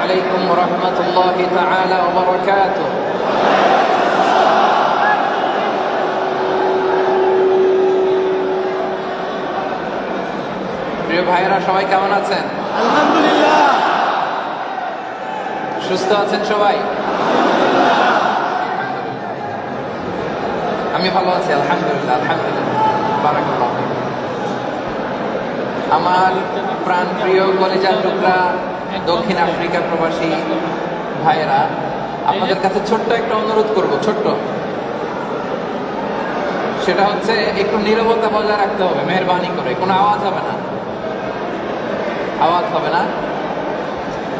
عليكم ورحمة الله تعالى وبركاته. প্রিয় ভাইরা, সবাই কেমন আছেন? আলহামদুলিল্লাহ। সুস্থ আছেন সবাই? আমি ভালো আছি, আলহামদুলিল্লাহ। আলহামদুলিল্লাহ, বারাকাল্লাহ। আমার প্রাণ প্রিয় কলেজার টুকরা দক্ষিণ আফ্রিকা প্রবাসী ভাইয়েরা, আপনাদের কাছে ছোট্ট একটা অনুরোধ করব, ছোট্ট। সেটা হচ্ছে একটু নীরবতা বজায় রাখতে হবে, মেহেরবানি করে। কোনো আওয়াজ হবে না, আওয়াজ হবে না।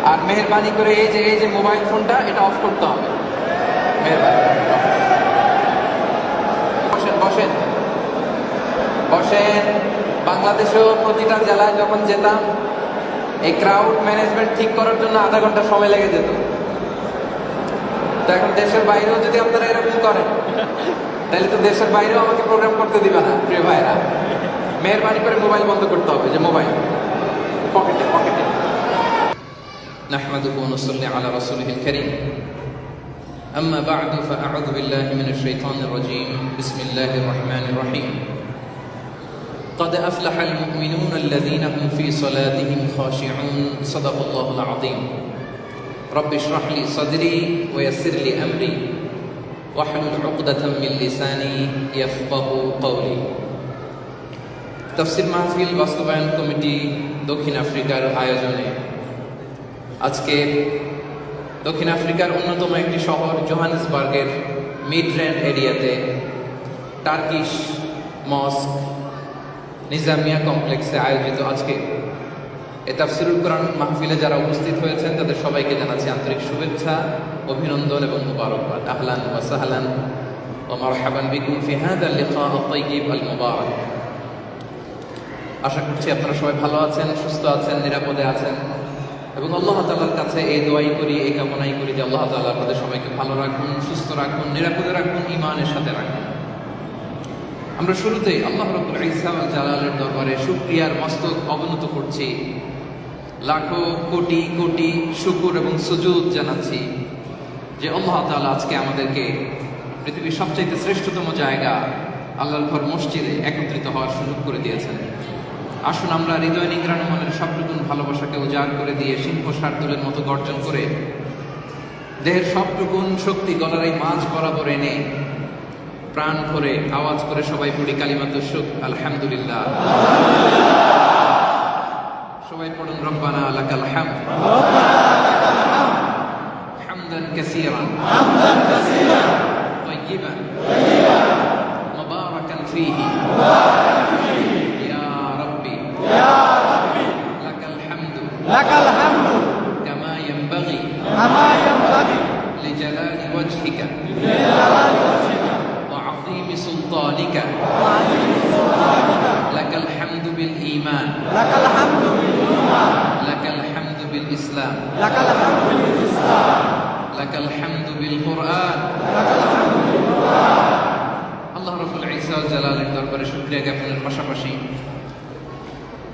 আর মেহেরবানি করে এই যে মোবাইল ফোনটা, এটা অফ করতে হবে, মেহেরবানি। বসেন বসেন বসেন। বাংলাদেশেও প্রতিটা জেলায় যখন যেতাম, এই ক্রাউড ম্যানেজমেন্ট ঠিক করার জন্য আধা ঘন্টা সময় লেগে যেত। তো এখন দেশের বাইরেও যদি আপনারা এরকম করেন, তাহলে তো দেশের বাইরেও আমাকে প্রোগ্রাম করতে দিবে না। প্রিয় ভাইরা, মেহেরবানি করে মোবাইল বন্ধ করতে হবে, যে মোবাইল পকেটে পকেটে। نحمده ونصلي على رسوله الكريم. أما بعد فأعوذ بالله من الشيطان الرجيم. بسم الله الرحمن الرحيم. قد أفلح المؤمنون الذين هم في صلاتهم خاشعون. صدق الله العظيم. رب اشرح لي صدري ويسر لي أمري واحلل عقدة من لساني يفقهوا قولي. তাফসীর মাহফিল বাস্তবায়ন কমিটি দক্ষিণ আফ্রিকার আয়োজনে আজকে দক্ষিণ আফ্রিকার অন্যতম একটি শহর জোহানেসবার্গের মিডল্যান্ড এরিয়াতে টার্কিশ মস্ক নিজামিয়া কমপ্লেক্সে আয়োজিত আজকে এই তাফসীরুল কোরআন মাহফিলে যারা উপস্থিত হয়েছেন, তাদের সবাইকে জানাচ্ছি আন্তরিক শুভেচ্ছা, অভিনন্দন এবং মুবারকবাদ। আহলান ওয়া সাহলান ওয়া মারহাবান বিকুম ফি হাযা আল-লিকা আত-তাইয়্যিব আল-মুবারাক। আশা করছি আপনারা সবাই ভালো আছেন, সুস্থ আছেন, নিরাপদে আছেন, এবং আল্লাহ তাআলার কাছে এই দোয়াই করি, এই কামনাই করি যে আল্লাহ তাআলা আপনাদের সবাইকে ভালো রাখুন, সুস্থ রাখুন, নিরাপদে রাখুন, ঈমানের সাথে রাখুন। আমরা শুরুতেই আল্লাহ রাব্বুল ইজ্জত ওয়াল জালালের দরবারে শুকরিয়ার মস্তক অবনত করছি, লাখো কোটি কোটি শুকর এবং সুজুদ জানাচ্ছি যে আল্লাহ তাআলা আজকে আমাদেরকে পৃথিবীর সবচেয়ে শ্রেষ্ঠতম জায়গা আল্লাহর ঘর মসজিদে একত্রিত হওয়ার সুযোগ করে দিয়েছেন। আসুন আমরা হৃদয় নিংড়ানো মনের সবটুকুন ভালোবাসাকে উজাড় করে দিয়ে সিংহ শার্দুলের মতো গর্জন করে দেহের সবটুকুন শক্তি গলার এই মাঝ বরাবর এনে প্রাণ ভরে আওয়াজ করে সবাই পড়ি কালিমাতুশ শুকর, আলহামদুলিল্লাহ। সবাই পড়ুন রব্বানা লাকাল হামদ হামদান কাসীরান তাইয়িবান মুবারাকান ফীহি لك الحمد كما ينبغي لجلال وجهك وعظيم سلطانك. لك الحمد بالإيمان لك الحمد بالإسلام لك الحمد بالقرآن. আল্লাহ রাব্বুল ইজ্জত ওয়াল জালালের দরবারে শুকরিয়া জ্ঞাপনের পাশাপাশি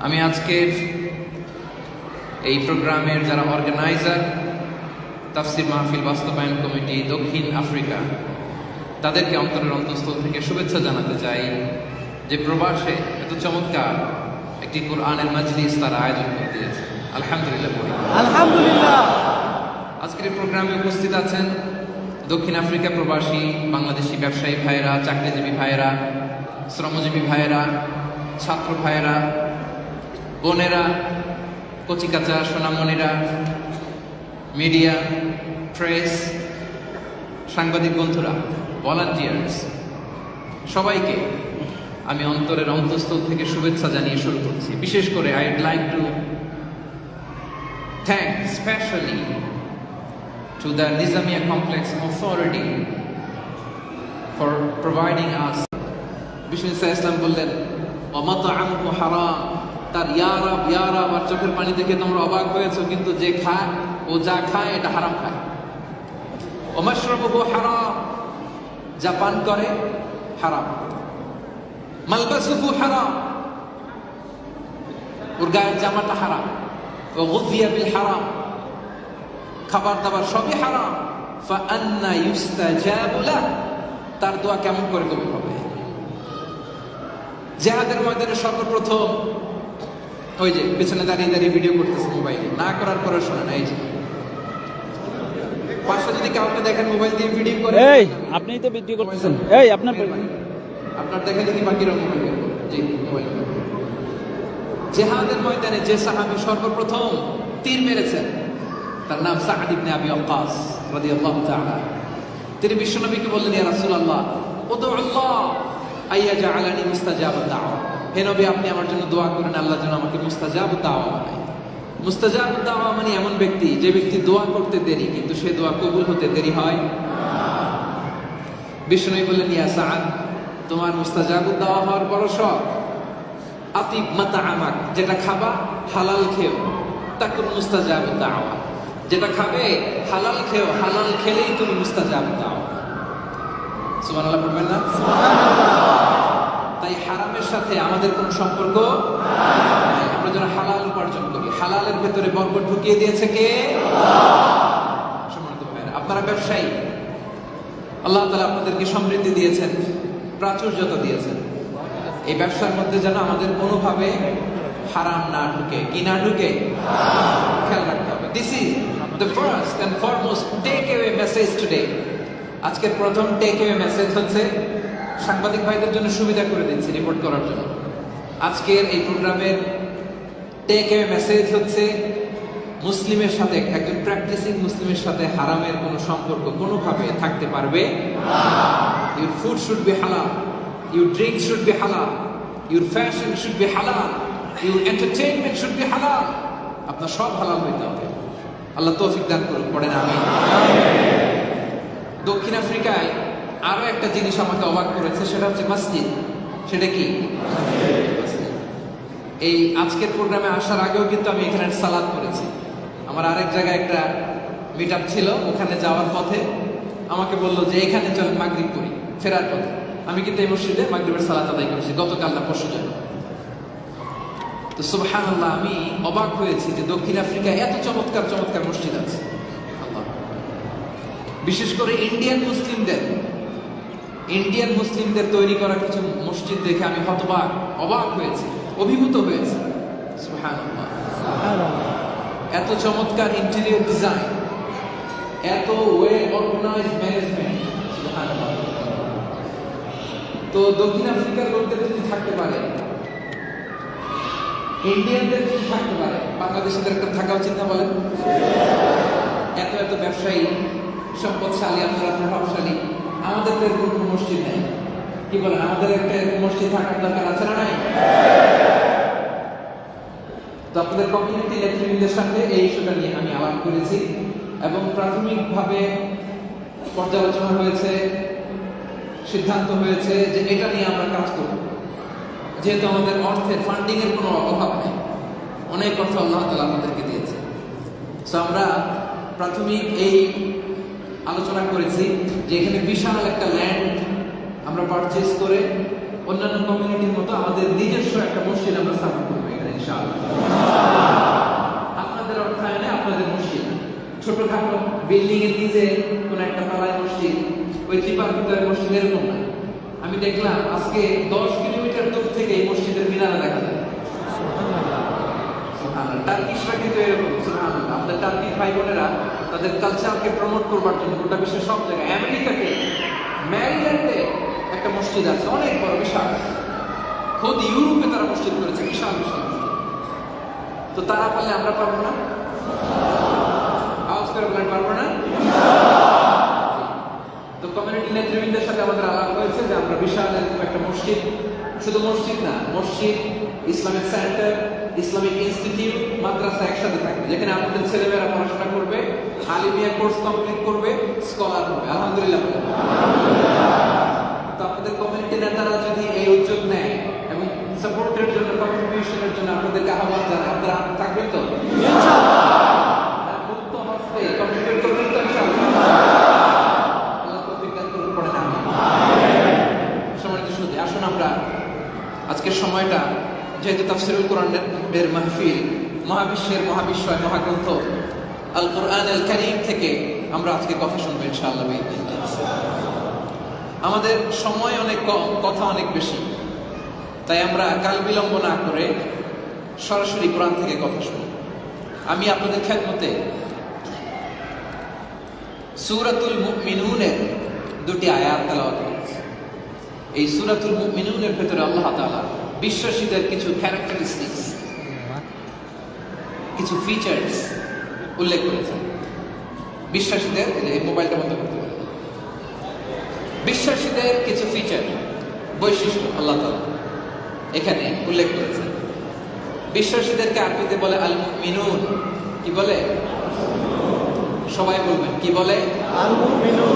আমি আজকের এই প্রোগ্রামের যারা অর্গানাইজার, তাফসীর মাহফিল বাস্তবায়ন কমিটি দক্ষিণ আফ্রিকা, তাদেরকে অন্তরের অন্তঃস্থল থেকে শুভেচ্ছা জানাতে চাই যে প্রবাসে এত চমৎকার একটি কোরআনের মাজলিস তারা আয়োজন করে দিয়েছে। আলহামদুলিল্লাহ, আলহামদুলিল্লাহ। আজকের এই প্রোগ্রামে উপস্থিত আছেন দক্ষিণ আফ্রিকা প্রবাসী বাংলাদেশি ব্যবসায়ী ভাইয়েরা, চাকরিজীবী ভাইয়েরা, শ্রমজীবী ভাইয়েরা, ছাত্র ভাইয়েরা, বোনেরা, কচিকাচা সোনামণিরা, মিডিয়া, প্রেস, সাংবাদিক বন্ধুরা, ভলান্টিয়ার্স, সবাইকে আমি অন্তরের অন্তঃস্থল থেকে শুভেচ্ছা জানিয়ে শুরু করছি। বিশেষ করে I would like to thank specially to the Nizamia complex authority for providing us. Bishnu Islam বললেন, ওয়ামাতআমুহু হারাম, তার ইয়ারাব আর চোখের পানি দেখে তোমরা অবাক হয়েছো, কিন্তু যে খায় ও যা খায় এটা হারাম খায়। ওমাশরাবুহু হারাম, যা পান করে হারাম। মালবাসুহু হারাম, ওর গায়ের জামাটা হারাম। ওয়া গুযিয়া বিল হারাম, খাবার দাবার সবই হারাম, ফাআন্না ইউস্তাজাবু লাহ, তার দোয়া কেমন করে কবুল হবে? জিহাদের ময়দানে সর্বপ্রথম ওই যে পেছনে দাঁড়িয়ে দাঁড়িয়ে ভিডিও করতেছে মোবাইলে, না করার পরে শোনে না, এই যে পাশে যদি কাউকে দেখেন মোবাইল দিয়ে ভিডিও করে, এই আপনিই তো ভিডিও করতেছেন, এই আপনার আপনার দেখে দেখি বাকিরা মোবাইল বের করুন। জি, মোবাইল বের করুন। জিহাদের ময়দানে যে সাহাবী সর্বপ্রথম তীর মেরেছেন তার নাম সাআদ ইবনে আবি ওয়াক্কাস রাদিয়াল্লাহু তাআলা। তিনি বিশ্বনবীকে বললেন, ইয়া রাসূলুল্লাহ, উদউল্লাহ আইয়াজআলানি মুস্তাজাবাদ দাওয়া, হে নবী আপনি আমার জন্য দোয়া করেন আল্লাহ যেন আমাকে মুস্তাজাব দাওয়া বানায়। মুস্তাজাব দাওয়া মানে এমন ব্যক্তি যে ব্যক্তি দোয়া করতে দেরি কিন্তু সে দোয়া কবুল হতে দেরি হয়। বিশ্বনবী বললেন, ইয়া সাআদ, তোমার মুস্তাজাব দাওয়া হওয়ার বড় শখ, আতিব মাতাআমাক, যেটা খাবা হালাল খেও, তাকুন মুস্তাজাব দাওয়া, যেটা খাবে হালাল খেও, হালাল খেলেই তুমি মুস্তাজাব দাওয়া। সুবহানাল্লাহ বলবেন না? তাই হারামের সাথে আমাদের কোনো সম্পর্ক নাই। আমরা যেন হালাল উপার্জন করি, হালালের ভেতরে বরকত ঢুকিয়ে দিয়েছে কে? সম্মানিত ভাইরা, আপনারা ব্যবসায়ী, আল্লাহ তাআলা আপনাদেরকে সমৃদ্ধি দিয়েছেন, প্রাচুর্যতা দিয়েছেন। এই ব্যবসার মধ্যে যেন আমাদের কোনোভাবে হারাম না ঢুকে, কি না ঢুকে, খেয়াল রাখতে হবে। This is the first and foremost take away message today. আজকের প্রথম টেক অ্যাওয়ে মেসেজ হচ্ছে, সাংবাদিক ভাইদের জন্য সুবিধা করে দিচ্ছি রিপোর্ট করার জন্য। আজকের এই প্রোগ্রামের টেক অ্যাওয়ে মেসেজ হচ্ছে, মুসলিমের সাথে, একজন প্র্যাকটিসিং মুসলিমের সাথে হারামের কোনো সম্পর্ক কোনোভাবে থাকতে পারবে না। ইউর ফুড শুড বি হালাল, ইউর ড্রিঙ্ক শুড বি হালাল, ইউর ফ্যাশন শুড বি হালাল, ইউর এন্টারটেইনমেন্ট শুড বি হালাল। আপনার সব হালাল হইতে হবে। আল্লাহ তৌফিক দান করুন, পড়েন আমিন। দক্ষিণ আফ্রিকায় আরো একটা জিনিস আমাকে অবাক করেছে, সেটা হচ্ছে মসজিদ। সেটা কি? এই আজকের প্রোগ্রামে আসার আগেও কিন্তু আমি এখানে সালাত করেছি। আমার আরেক জায়গায় একটা মিট আপ ছিল, ওখানে যাওয়ার পথে আমাকে বললো যে এখানে চল মাগরিব করি, ফেরার পথে। আমি কিন্তু এই মসজিদে মাগরিবের সালাত আদায় করেছি গতকাল না পরশু দিন। তো সুবহানাল্লাহ, আমি অবাক হয়েছি যে দক্ষিণ আফ্রিকায় এত চমৎকার চমৎকার মসজিদ আছে। বিশেষ করে ইন্ডিয়ান মুসলিমদের তৈরি করা কিছু মসজিদ দেখে আমি হতবাক, অবাক হয়েছি, অভিভূত হয়েছি। সুবহানাল্লাহ, এত চমৎকার ইন্টেরিয়র ডিজাইন, এত ওয়েল অর্গানাইজড ম্যানেজমেন্ট। সুবহানাল্লাহ। তো দক্ষিণ আফ্রিকার লোকদের যদি থাকতে পারে, ইন্ডিয়ানদের যদি থাকতে পারে, বাংলাদেশিদের একটা থাকা উচিত না বলেন? এত এত ব্যবসায়ী, সম্পদশালী, আপনারা প্রভাবশালী, আমাদের তো এরকম কোনো মসজিদ নেই। কি বলেন, আমাদের একটা মসজিদ থাকার দরকার আছে না নাই? তো আপনাদের কমিউনিটি নেতৃবৃন্দের সাথে এই ইস্যুটা নিয়ে আমি আলাপ করেছি এবং প্রাথমিকভাবে পর্যালোচনা হয়েছে, সিদ্ধান্ত হয়েছে যে এটা নিয়ে আমরা কাজ করব। যেহেতু আমাদের অর্থের, ফান্ডিং এর কোনো অভাব নেই, অনেক অর্থ আল্লাহ তাআলা আমাদেরকে দিয়েছে। তো আমরা প্রাথমিক এই আলোচনা করেছি যে এখানে বিশাল একটা ল্যান্ড আমরা পারচেজ করে অন্যান্য কমিউনিটির মতো আমাদের নিজস্ব একটা মসজিদ আমরা স্থাপন করবো এখানে ইনশাআল্লাহ। আপনাদের অর্থায়নে আপনাদের মসজিদ, ছোটখাটো বিল্ডিং এর নিচে কোন একটা পাড়ায় মসজিদ, ওই চিপার ভিতরে মসজিদ, এরকম না। আমি দেখলাম আজকে 10 কিলোমিটার দূর থেকে এই মসজিদের মিনারা দেখা যায়। টার্কিশরা কিন্তু এরকম। সুবহানাল্লাহ, আমাদের টার্কিশ ভাই বোনেরা তাদের কালচারকে প্রমোট করবার জন্য গোটা বিশ্বের সব জায়গায়, আমেরিকাতে ম্যারিল্যান্ডে একটা মসজিদ আছে, অনেক বড়, বিশাল। খোদ ইউরোপে তারা মসজিদ করেছে, বিশাল বিশাল মসজিদ। তো তারা পারলে আমরা পারবো না? আওয়াজ করে বলেন, পারবো না? তো কমিউনিটি নেতৃবৃন্দের সাথে আমাদের আলাপ হয়েছে যে আমরা বিশাল একটা মসজিদ, শুধু মসজিদ না, মসজিদ, ইসলামিক সেন্টার, ইসলামিক ইনস্টিটিউট, মাদ্রাসা একসাথে থাকবে, যেখানে আপনাদের ছেলেমেয়েরা পড়াশোনা করবে, আলিমিয়া কোর্স কমপ্লিট করবে, স্কলার হবে। আলহামদুলিল্লাহ। তো আপনাদের কমিউনিটি নেতারা যদি এই উদ্যোগ নেয় এবং সাপোর্টের জন্য, কন্ট্রিবিউশনের জন্য আপনাদেরকে আহ্বান জানায়, আপনারা থাকবেন তো? মুক্ত হস্তে কন্ট্রিবিউট করবেন তো ইনশাআল্লাহ? আল্লাহ তৌফিক দান করুন, পড়েন আমিন। সম্মানিত সুধী, আসুন আমরা আজকের সময়টা, যেহেতু তাফসীরুল কোরআনের মাহফিল, মহাবিশ্বের মহাবিশ্বয় মহাগ্রন্থ আল কোরআন আল কারীম থেকে আমরা আজকে কথা শুনবো ইনশাআল্লাহ। আমাদের সময় অনেক কম, কথা অনেক বেশি, তাই আমরা কাল বিলম্ব না করে সরাসরি কোরআন থেকে কথা শুনি। আমি আপনাদের খেদমতে সূরাতুল মুমিনুনের দুটি আয়াত তেলাওয়াত করেছি। এই সূরাতুল মুমিনুনের ভেতরে আল্লাহ তাআলা বিশ্বাসীদের কিছু ক্যারেক্টারিস্টিক্স, কিছু ফিচার্স উল্লেখ করেছেন। বিশ্বাসীদের, এই মোবাইলটা বন্ধ করতে পারে, বিশ্বাসীদের কিছু ফিচার, বৈশিষ্ট্য আল্লাহ তাআলা এখানে উল্লেখ করেছেন। বিশ্বাসীদেরকে আরবিতে বলে আল মুমিনুন। কি বলে? সবাই বলবেন, কি বলে? আল মুমিনুন।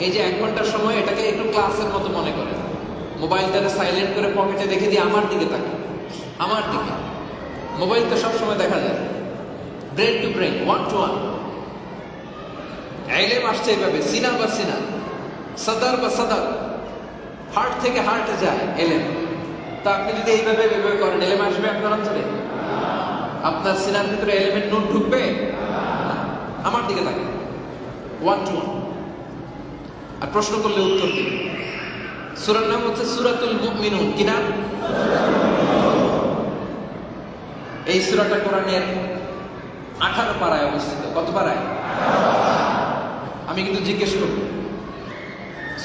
এই যে 1 ঘন্টার সময়, এটাকে একটু ক্লাসের মতো মনে করেন। মোবাইলটাকে সাইলেন্ট করে পকেটে রেখে দিয়ে আমার দিকে তাকান, আমার দিকে। মোবাইল তো সবসময় দেখা যায়, ব্রেন টু ব্রেন, 1 to 1। ইলম আসছে এইভাবে, সিনা বা সিনা, সদর বা সদর, হার্ট থেকে হার্টে যায় ইলম। তা আপনি যদি এইভাবে করেন, ইলম আসবে আপনার অন্তরে? আপনার সিনার ভিতরে ইলমের নোট ঢুকবে? আমার দিকে তাকান, 1 to 1। আর প্রশ্ন করলে উত্তর দিন। সূরার নাম হচ্ছে সূরাতুল মুমিনুন। কি নাম? এই সূরাটা কোরআনের 18 পারায় অবস্থিত। কত পারায়? আমি কিন্তু জিজ্ঞেস করব,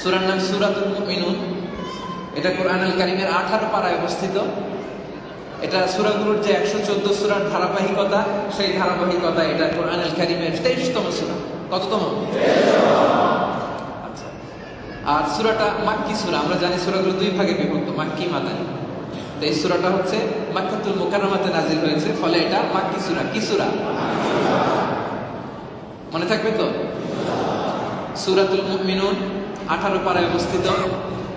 সূরার নাম সূরাতুল মুমিনুন, এটা কোরআনুল কারীমের 18 পারায় অবস্থিত। এটা সূরাগুলোর যে 114 সূরার ধারাবাহিকতা, সেই ধারাবাহিকতা এটা কোরআনুল কারীমের 23তম সূরা। কততম? 23তম। আচ্ছা। আর সূরাটা মাক্কি সূরা। আমরা জানি সূরাগুলো 2 ভাগে বিভক্ত, মাক্কি, মাদানী। তো এই সূরাটা হচ্ছে মক্কাতুল মুকাররমাতে নাযিল হয়েছে, ফলে এটা মাক্কি সূরা। কি সূরা? মনে থাকবে তো? সূরাতুল মুমিনুন 18 পারায় অবস্থিত,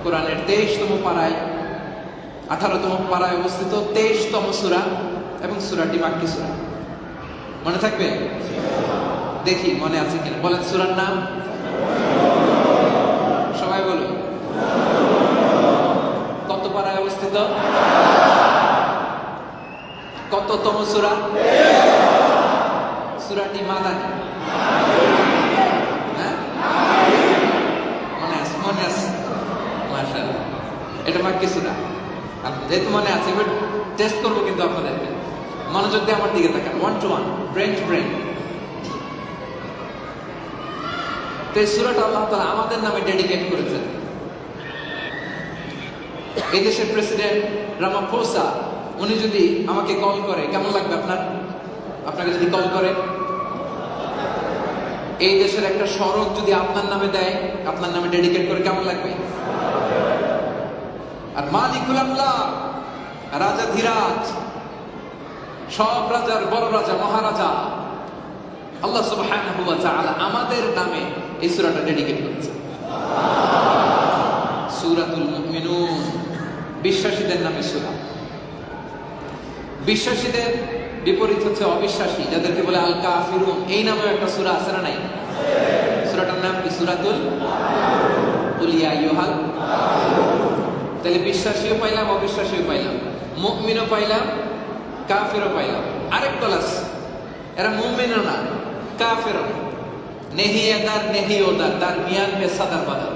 কোরআনের 23তম পারায়, 18তম পারায় অবস্থিত 23তম সূরা, এবং সূরাটি মাক্কি সূরা। মনে থাকবে? দেখি মনে আছে কিনা, বলেন সূরার নাম। সবাই বলুন। কত পারায় অবস্থিত? কততম সূরা? সূরাটি মাদানী। মনে আছে? মাশাআল্লাহ, এটা মাক্কি সূরা। যেহেতু মনে আছে, এবার টেস্ট করবো কিন্তু আপনাদেরকে। মনোযোগ দিয়ে আমার দিকে তাকান, 1 to 1, ব্রেন টু ব্রেন। তো এই সূরাটা আল্লাহ তাআলা আমাদের নামে ডেডিকেট করেছেন। এই দেশের প্রেসিডেন্ট রামাফোসা, উনি যদি আমাকে কল করে, কেমন লাগবে আপনার? আপনাকে যদি কল করে, এই দেশের একটা সড়ক যদি আপনার নামে দেয়, আপনার নামে ডেডিকেট করে, কেমন লাগবে? আর মালিকুল আমলাক, রাজা ধীরাজ, সব রাজার বড় রাজা, মহারাজা আল্লাহ সুবহানাহু ওয়া তাআলা আমাদের নামে এই সূরাটা ডেডিকেট করেছেন। সূরাতুল মুমিনুন, বিশ্বাসীদের নামে সূরা। বিশ্বাসীদের বিপরীত হচ্ছে অবিশ্বাসী, যাদেরকে বলে আল কাফিরুন। এই নামেও একটা সূরা আছে না নাই? সূরাটার নাম কি? সূরাতুল কুল ইয়া আইয়ুহাল। তাহলে বিশ্বাসীও পাইলাম, অবিশ্বাসীও পাইলাম, মুমিনও পাইলাম, কাফিরও পাইলাম। আরেক দল আছে, এরা মুমিনও না, কাফিরও না, নেহি এদার নেহি ওদার, তার মিয়ান মে সাদার বাদার।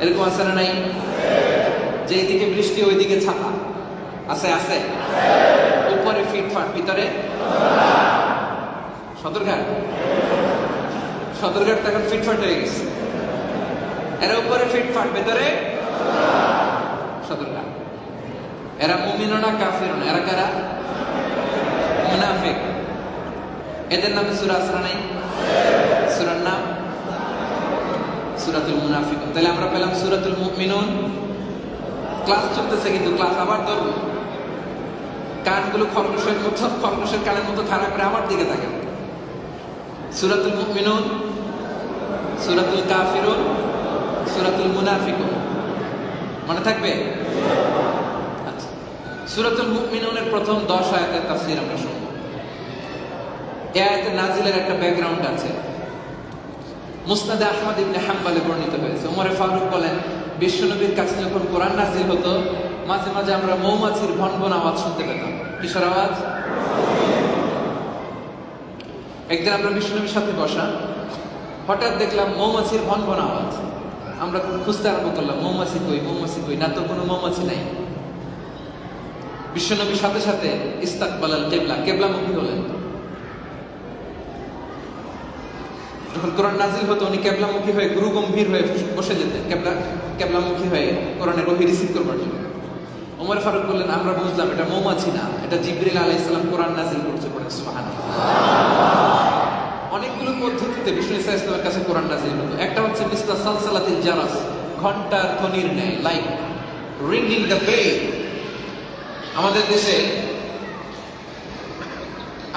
এরকম আছে না নাই? যে এদিকে বৃষ্টি, ওইদিকে ছাতা। আছে? আছে। উপরে ফিটফাট, ভিতরে সদরঘাট। সদরঘাট তখন ফিটফাট হয়ে গেছে। এরা উপরে ফিটফাট, ভেতরে সদরঘাট। এরা মুমিনও না, কাফিরও না। এরা কারা? মুনাফিক। এদের নামে সূরা আছে না নাই? সূরার নাম সূরাতুল মুনাফিকুন। তাহলে আমরা পেলাম সূরাতুল মুমিনুন। ক্লাস চলতেছে কিন্তু, ক্লাস আবার ধরবো। কানগুলো খরগোশের কানের মতো খাড়া করে আমার দিকে তাকান। সূরাতুল মুমিনুন, সূরাতুল কাফিরুন, সূরাতুল মুনাফিকুন। মনে থাকবে? আচ্ছা, সূরাতুল মুমিনুনের প্রথম 10 আয়াতের তাফসীর আমরা শুনব। এই আয়াতের নাজিলের একটা ব্যাকগ্রাউন্ড আছে। মুসনাদে আহমদ ইবনে হাম্বলে বর্ণিত হয়েছে, ওমর ফারুক বলেন, বিশ্বনবীর কাছে যখন কোরআন নাজিল হতো, মাঝে মাঝে আমরা মৌমাছির ভনভন আওয়াজ শুনতে পেতাম। কিসের আওয়াজ? একদিন আমরা বিশ্বনবীর সাথে বসা, হঠাৎ দেখলাম মৌমাছির ভনভন আওয়াজ। আমরা খুঁজতে আরম্ভ করলাম, মৌমাছি কই, মৌমাছি কই, না তো কোনো মৌমাছি নাই। বিশ্বনবীর সাথে সাথে ইস্তাকবালাল কেবলা, কেবলামুখী হলেন। যখন কোরআন নাজিল হতো উনি কেবলামুখী হয়ে গুরু গম্ভীর হয়ে বসে যেতেন, কেবলামুখী হয়ে কোরআনের ওহী রিসিভ করবার জন্য। ওমর ফারুক বললেন, আমরা বুঝলাম এটা মৌমাছি না, এটা জিবরিল আলাইহিস সালাম কোরআন নাজিল করছে। পড়েন সুবহানাল্লাহ। অনেকগুলো পদ্ধতিতে বিষ্ণু ইসা ইসলামের কাছে কোরআন নাজিল হতো। একটা হচ্ছে মিসলা সালসালাতিল জারাস, ঘন্টার ধ্বনির ন্যায়, লাইক রিংিং দ্য বেল। আমাদের দেশে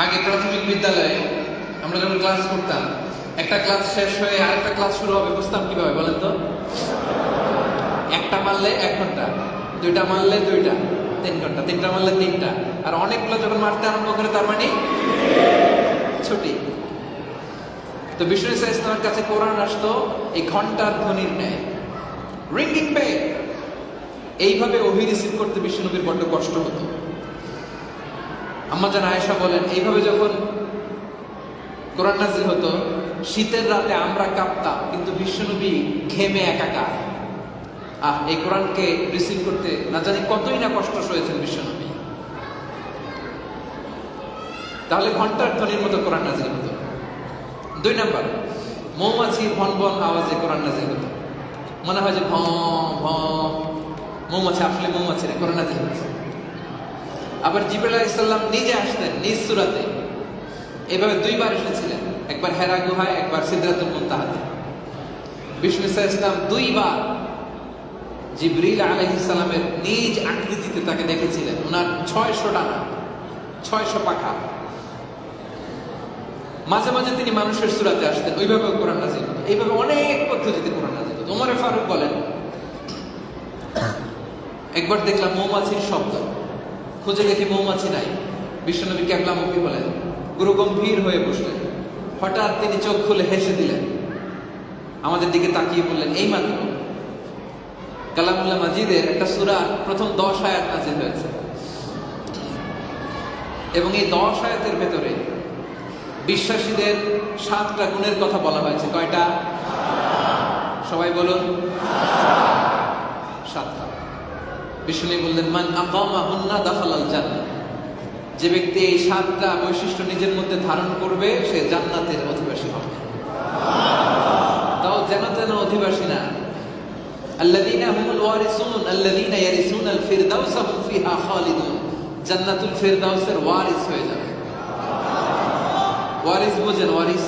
আগে প্রাথমিক বিদ্যালয়ে আমরা যখন ক্লাস করতাম, একটা ক্লাস শেষ হয়ে আরেকটা ক্লাস শুরু হবে, বুঝতাম কিভাবে বলেন তো? একটা মারলে 1 ঘন্টা, দুইটা মারলে 2টা, 3 ঘন্টা, 3টা মারলে 3টা, আর অনেকগুলো যখন মারতে আরম্ভ করে তার মানে ছুটি। তো বিষ্ণু ইসা ইসলামের কাছে কোরআন আসতো এই ঘন্টার ধ্বনির ন্যায়, রিংিং বেল। এইভাবে ওহী রিসিভ করতে বিশ্বনবীর বড্ড কষ্ট হতো। আম্মা জান আয়েশা বলেন, এইভাবে যখন কোরআন নাজিল হতো, শীতের রাতে আমরা কাঁপতাম, কিন্তু বিশ্বনবী ঘেমে একাকার। এই কোরআনকে রিসিভ করতে না জানি কতই না কষ্ট সয়েছেন বিশ্বনবী। তাহলে ঘন্টার ধ্বনির মতো কোরআন নাজিল হতো। 2 নাম্বার, মৌমাছির ভনভন আওয়াজে কোরআন নাজিল হতো। মনে হয় যে ভ ভ মৌমাছি, আসলে মৌমাছি রে, কোরআন নাজিল হচ্ছে। আবার জিবরাইল আলাইহিস সালাম নিজে আসতেন নিজ সূরাতে, এভাবে 2 বার এসেছিলেন, একবার হেরা গুহায়, একবার সিদরাতুল মুনতাহাতে। বিষ্ণু ইসলাম 2 বার জিবরিল আলাইহিস সালামের নিজ আকৃতিতে তাকে দেখেছিলেন। ওনার 600 ডানা, 600 পাখা। মাঝে মাঝে তিনি মানুষের সূরাতে আসতেন, ওইভাবে কোরআন নাজিল হতো। এইভাবে অনেক পদ্ধতিতে কোরআন নাজিল হতো। ওমর ফারুক বলেন, একবার দেখলাম মৌমাছির শব্দ, খুঁজে দেখি মৌমাছি নাই। বিশ্বনবী কেবলামুখী হলেন, গুরু গম্ভীর হয়ে বসলেন। হঠাৎ তিনি চোখ খুলে হেসে দিলেন, আমাদের দিকে তাকিয়ে বললেন, এইমাত্র কালামুল্লাহ মাজিদের একটা সূরা প্রথম 10 আয়াত নাজিল হয়েছে, এবং এই 10 আয়াতের ভেতরে বিশ্বাসীদের 7টা গুণের কথা বলা হয়েছে। কয়টা? সবাই বলুন। 7টা। বিষ্ণু বললেন, মান আকামাহুন্না দাখালাল জান্নাহ। যে ব্যক্তি এই 7টা বৈশিষ্ট্য নিজের মধ্যে ধারণ করবে, সে জান্নাতের অধিবাসী হবে। তাও যেন তেন অধিবাসী না। আল্লাযীনা হুমুল ওয়ারিসুন আল্লাযীনা ইয়ারিসুনাল ফিরদাউস হুম ফিহা খালিদুন। জান্নাতুল ফিরদাউসের ওয়ারিস হয়ে যাবে। ওয়ারিস বুঝেন? ওয়ারিস,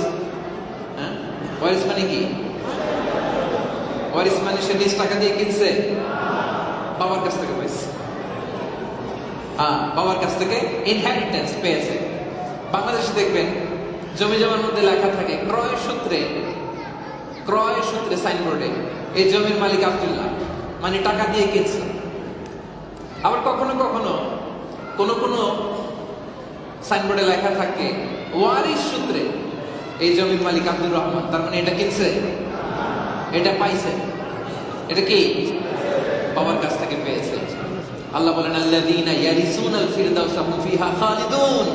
হ্যাঁ, ওয়ারিস মানে কি? ওয়ারিস মানে সে নিজ টাকা দিয়ে কিনছে, বাবার কাছ থেকে পাইছে। বাবার কাছ থেকে ইনহেরিটেন্স পেয়েছে। বাংলাদেশে দেখবেন জমি জমার মধ্যে লেখা থাকে ক্রয় সূত্রে সাইনবোর্ডে, এই জমির মালিক আব্দুল্লাহ, মানে টাকা দিয়ে কিনছে। আবার কখনো কখনো কোনো সাইনবোর্ডে লেখা থাকে ওয়ারিস সূত্রে, এই জমির মালিক আব্দুর রহমান, তার মানে এটা কিনছে, এটা পাইছে, এটা কি বাবার কাছ থেকে পেয়েছে। আল্লাহ বলেন, আল্লাযীনা ইয়ারিসুনাল ফিরদাউস হুম ফিহা খালিদুন।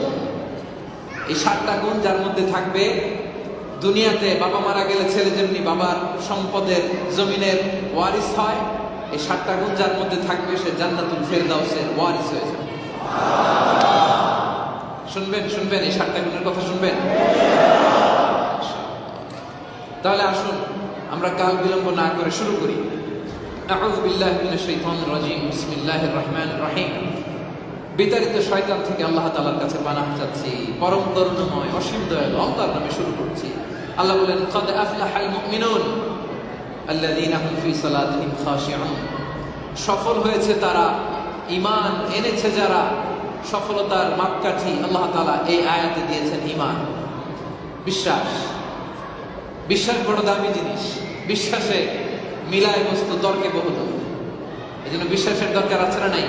এই 7টা গুণ যার মধ্যে থাকবে, দুনিয়াতে বাবা মারা গেলে ছেলে যেমনি বাবার সম্পদের জমিনের ওয়ারিস হয়, এই 7টা গুণ যার মধ্যে থাকবে, সে জান্নাতুল ফিরদাউসের ওয়ারিস হয়ে যাবে। শুনবেন এই 7টা গুণের কথা শুনবেন। তাহলে আসুন আমরা কাল বিলম্ব না করে শুরু করি। আউযু বিল্লাহি মিনাশ শাইতানির রাজীম। বিসমিল্লাহির রহমানির রহিম। বিতাড়িত শয়তান থেকে আল্লাহ তাআলার কাছে পানাহ চাচ্ছি, পরম করুণাময় অসীম দয়ালু আল্লাহর নামে শুরু করছি। আল্লাহ বলেন, ক্বাদ আফলাহাল মুমিনুন আল্লাযীনা হুম ফি সালাতিহিম খাশিউন। সফল হয়েছে তারা, ঈমান এনেছে যারা। সফলতার মাপকাঠি আল্লাহ তাআলা এই আয়াতে দিয়েছেন ঈমান, বিশ্বাস। বিশ্বাস বড় দামি জিনিস। বিশ্বাসে মিলায় বস্তু, তর্কে বহুদূর। এই জন্য বিশ্বাসের দরকার আছে না নাই?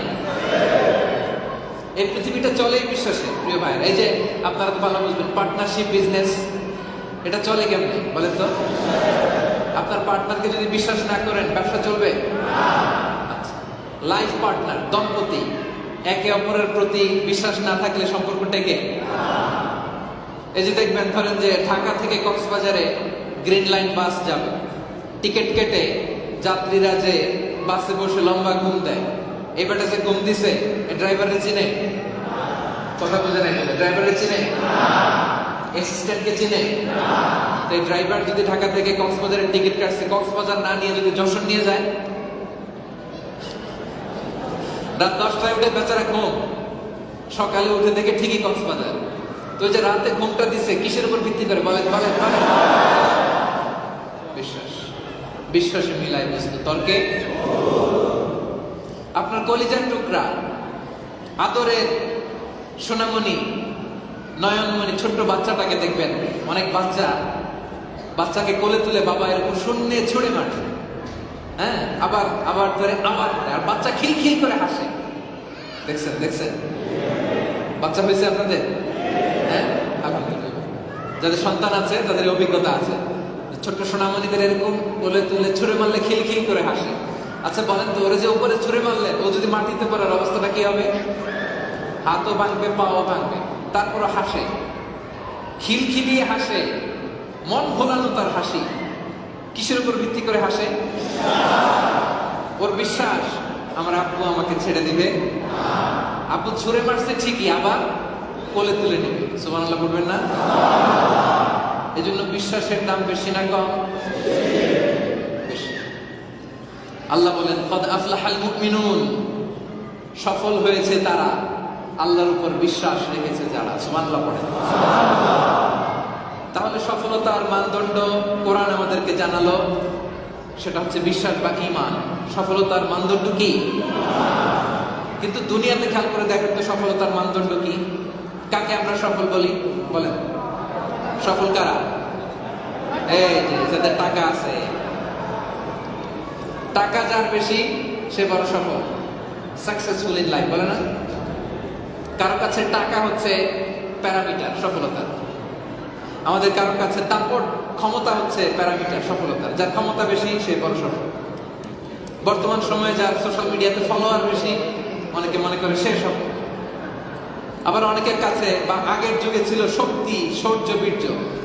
এই পৃথিবীটা চলেই বিশ্বাসে, প্রিয় ভাইয়ের। এই যে আপনারা তো ভালো বুঝবেন, পার্টনারশিপ বিজনেস, এটা চলে কেমনে বলেন তো? আপনার পার্টনারকে যদি বিশ্বাস না করেন, ব্যবসা চলবে? আচ্ছা, লাইফ পার্টনার, দম্পতি, একে অপরের প্রতি বিশ্বাস না থাকলে সম্পর্ক টেকে? এই যে দেখবেন ধরেন যে ঢাকা থেকে কক্সবাজারে গ্রিন লাইন বাস যাবে, টিকিট কেটে যাত্রীরা যে বাসে বসে লম্বা ঘুম দেয়, এবারে যে ঘুম দিছে ড্রাইভারের চিনে? কথা বোঝে নাই, ড্রাইভারের চিনে? অ্যাসিস্ট্যান্টকে চিনে? তো এই ড্রাইভার যদি ঢাকা থেকে কক্সবাজারের টিকিট কাটছে, কক্সবাজার না নিয়ে যদি যশোর নিয়ে যায়, রাত 10টায় উঠে বেচারা ঘুম, সকালে উঠে থেকে ঠিকই কক্সবাজার। তো যে রাতে ঘুমটা দিছে কিসের উপর ভিত্তি করে বলেন? বলেন বলেন। বিশ্বাস, বিশ্বাসে মিলাই বস্তু তর্কে। আপনার কলিজার টুকরা, আদরের সোনামণি, নয়নমণি ছোট্ট বাচ্চাটাকে দেখবেন, অনেক বাচ্চাকে কোলে তুলে বাবা এরকম শূন্যে ছুড়ে মারে, হ্যাঁ, আবার আবার ধরে আবার, আর বাচ্চা খিলখিল করে হাসে। দেখছেন? দেখছেন? বাচ্চা হয়েছে আপনাদের? হ্যাঁ, আলহামদুলিল্লাহ। যাদের সন্তান আছে তাদের অভিজ্ঞতা আছে, ছোট্ট সোনামণিদের এরকম কোলে তুলে ছুড়ে মারলে খিলখিল করে হাসে। আচ্ছা বলেন তো, ওরা যে উপরে ছুড়ে মারলেন, ও যদি মাটিতে পড়ার অবস্থাটা কি হবে? হাতও ভাঙবে, পাও ভাঙবে, তারপর হাসে, খিলখিলিয়ে হাসে, মন ভোলানো তার হাসি। কিসের উপর ভিত্তি করে হাসে? ওর বিশ্বাস আমার আব্বু আমাকে ছেড়ে দিবে। আব্বু ছুড়ে মারছে ঠিকই, আবার কোলে তুলে নেবে। সুবহানাল্লাহ বলবেন না? এজন্য বিশ্বাসের দাম বেশি না কম? বেশি। আল্লাহ বলেন কদ আফলাহাল মুমিনুন, সফল হয়েছে তারা আল্লাহর উপর বিশ্বাস রেখেছে যারা। সুবহানাল্লাহ পড়েন। তাহলে সফলতার মানদণ্ড কোরআন আমাদেরকে জানালো, সেটা হচ্ছে বিশ্বাস বা ঈমান। সফলতার মানদণ্ড কি? কিন্তু দুনিয়াতে খেয়াল করে দেখেন তো সফলতার মানদণ্ড কি? কাকে আমরা সফল বলি? বলেন, সফল কারা? এই যে যাদের টাকা আছে, টাকা যার বেশি সে বড় সফল, সাকসেসফুল ইন লাইফ, বলে না? কারো কাছে টাকা হচ্ছে প্যারামিটার সফলতার, আমাদের কারো কাছে দাপট ক্ষমতা হচ্ছে প্যারামিটার সফলতার। যার ক্ষমতা বেশি সে বড় সফল। বর্তমান সময়ে যার সোশ্যাল মিডিয়াতে ফলোয়ার বেশি, অনেকে মনে করে সে সফল। আবার অনেকের কাছে বা আগের যুগে ছিল শক্তি, শৌর্য, বীর্য,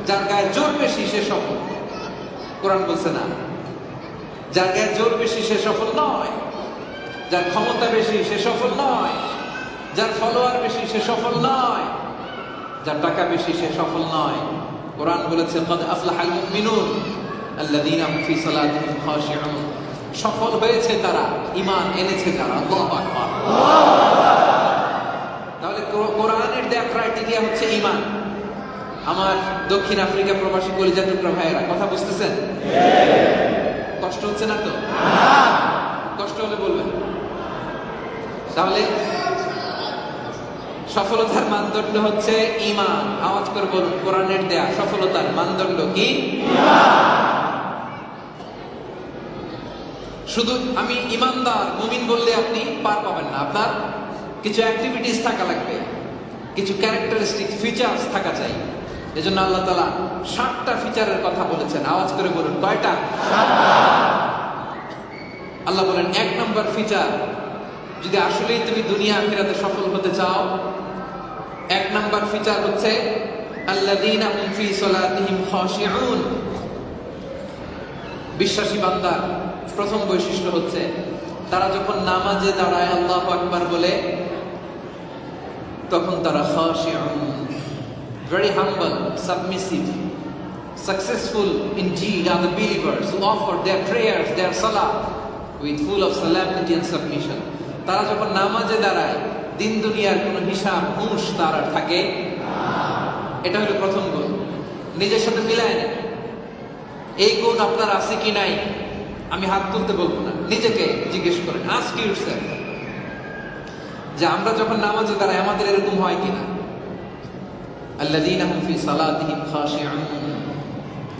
যার গায়ে জোর বেশি সে সফল। কোরআন বলছে না, যার গায়ে জোর বেশি সে সফল নয়, যার ক্ষমতা বেশি সে সফল নয়, যার ফলোয়ার বেশি সে সফল নয়, যার টাকা বেশি সে সফল নয়। কোরআন বলেছে কদ আফলাহাল মুমিনুন আল্লাযীনা হুম ফি সালাতিহিম খাশিউন, সফল হয়েছে তারা, ঈমান এনেছে যারা। আল্লাহু আকবার। তাহলে কোরআনের দেয়া ক্রাইটেরিয়া হচ্ছে ঈমান। আমার দক্ষিণ আফ্রিকা প্রবাসী কলিজা টুকরা ভাইয়েরা, কথা বুঝতেছেন? কষ্ট হচ্ছে না তো? কষ্ট হলে বলবেন। তাহলে সফলতার মানদণ্ড হচ্ছে ঈমান। আওয়াজ করে বলুন, কোরআনের দেয়া সফলতার মানদণ্ড কি? শুধু আমি ঈমানদার মুমিন বললে আপনি পার পাবেন না। আপনার কিছু অ্যাক্টিভিটিস থাকা লাগবে, কিছু ক্যারেক্টারিস্টিক ফিচার্স থাকা চাই। এজন্য আল্লাহ তাআলা 7টা ফিচারের কথা বলেছেন। আওয়াজ করে বলুন, কয়টা? 7টা। আল্লাহ বলেন 1 নম্বর ফিচার, যদি আসলেই তুমি দুনিয়া আখিরাতে সফল হতে চাও, 1 নম্বর ফিচার হচ্ছে আল্লাযীনা হুম ফি সালাতিহিম খাশিউন। বিশ্বাসী বান্দার প্রথম বৈশিষ্ট্য হচ্ছে তারা যখন নামাজে দাঁড়ায় আল্লাহু আকবার বলে, তখন তারা খাশিউন, very humble, submissive, successful indeed are the believers who offer their prayers, their salah with full of solemnity and submission. তারা যখন নামাজে দাঁড়ায়, দিন দুনিয়ার কোনো হিসাব হুঁশ তার আর থাকে না। এটা হলো প্রথম গুণ। নিজের সাথে মিলায় নেন। এই গুণ আপনার আছে কি নাই আমি হাত তুলতে বলবো না, নিজেকে জিজ্ঞেস করেন, আস্ক ইউরসেলফ, যে আমরা যখন নামাজে দাঁড়াই আমাদের এরকম হয় কিনা। আল্লাযীনা হুম ফি সালাতিহিম খাশিউন,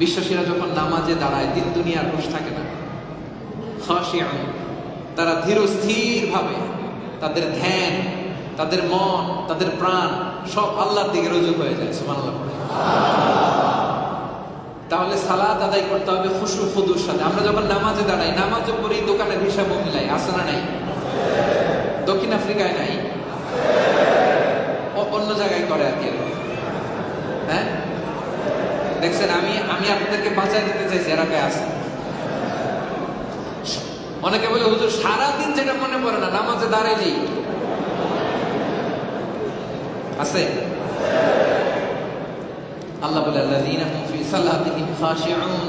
বিশ্বাসীরা যখন নামাজে দাঁড়ায় দিন দুনিয়ার হুঁশ থাকে না। খাশিউন, তারা ধীর স্থির ভাবে তাদের ধ্যান, তাদের মন, তাদের প্রাণ সব আল্লাহর দিকে রুজু হয়ে যায়। সুবহানাল্লাহ। তাহলে সালাত আদায় করতে হবে খুশু খুদুর সাথে। আমরা যখন নামাজে দাঁড়াই, নামাজও পড়ি, দোকানের হিসাবও মিলাই, আছে না নাই? দক্ষিণ আফ্রিকায় নাই, অন্য জায়গায় করে আর কি, হ্যাঁ দেখছেন, আমি আপনাদেরকে বাঁচায় দিতে চাইছি, এরা কে আছে? অনেকে বলে হুজুর সারাদিন যেটা মনে পড়ে না নামাজে দাঁড়াইলেই আছে। আল্লাহ বলে আল্লাযীনা হুম ফি সালাতিহিম খাশিউন,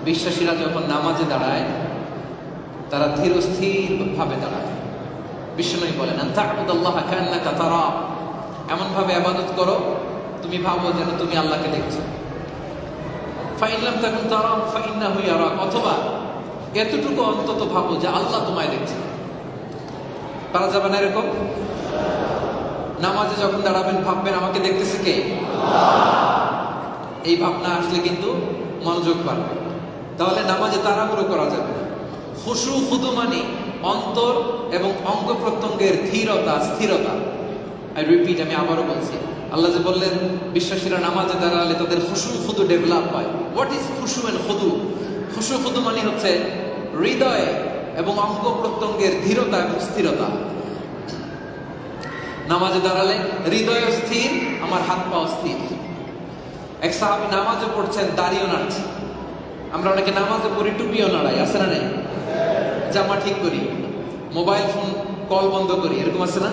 বিশ্বাসীরা যখন নামাজে দাঁড়ায় তারা ধীর স্থির ভাবে দাঁড়ায়। বিশ্বনবী বলেন আন তা'বুদাল্লাহা কান্নাকা তারা, এমন ভাবে ইবাদত করো তুমি ভাবো যেন তুমি আল্লাহকে দেখছো। ফাইন লাম তাকুন তারা ফাইন্নাহু ইয়ারাক, অথবা এতটুকু অন্তত ভাবো যে আল্লাহ তোমায় দেখছে। পারা যাবে না এরকম? নামাজে যখন দাঁড়াবেন ভাববেন আমাকে দেখতেছে কে? এই ভাবনা আসলে কিন্তু মনোযোগ পাবে, তাহলে নামাজে তাড়াহুড়ো করা যাবে না। খুশু খুদু মানে অন্তর এবং অঙ্গ প্রত্যঙ্গের ধীরতা, স্থিরতা। আই রিপিট, আমি আবারও বলছি, আল্লাহ যে বললেন বিশ্বাসীরা নামাজে দাঁড়ালে তাদের খুশু খুদু ডেভেলপ হয়। হোয়াট ইজ খুশু এন্ড খুদু? খুশু খুদু মানে হচ্ছে হৃদয় এবং অঙ্গ প্রত্যঙ্গের ধীরতা এবং স্থিরতা। নামাজে দাঁড়ালে হৃদয় স্থির, আমার হাত পা স্থির। এক সাহাবী নামাজে পড়ছেন, দাড়িও নাড়ছে। আমরা অনেকে নামাজে পড়ি টুপিও নাড়াই, আছে না নাই? জামা ঠিক করি, মোবাইল ফোন কল বন্ধ করি, এরকম আছে না?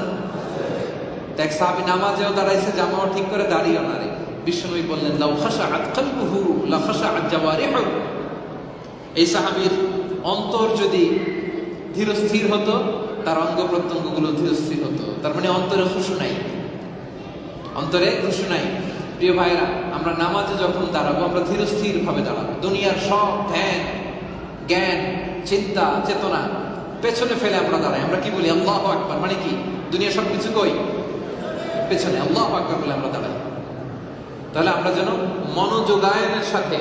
এক সাহাবী নামাজেও দাঁড়াইছে, জামাও ঠিক করে, দাড়িও নাড়ে। বিশ্বনবী বললেন লাউ খাশাআত কলবুহু লা খাশাআত জাওয়ারিহু, এই সাহাবীর অন্তর যদি ধীর স্থির হতো তার অঙ্গ প্রত্যঙ্গগুলো ধীর স্থির হতো। তার মানে অন্তরে খুশু নাই, অন্তরে খুশু নাই। প্রিয় ভাইরা, আমরা নামাজে যখন দাঁড়াবো আমরা ধীর স্থির ভাবে দাঁড়াবো। দুনিয়ার সব ধ্যান জ্ঞান চিন্তা চেতনা পেছনে ফেলে আমরা দাঁড়াই। আমরা কি বলি? আল্লাহু আকবার। মানে কি? দুনিয়া সবকিছু কই? পেছনে। আল্লাহু আকবার বলে আমরা দাঁড়াই। তাহলে আমরা যেন মনোযোগায়নের সাথে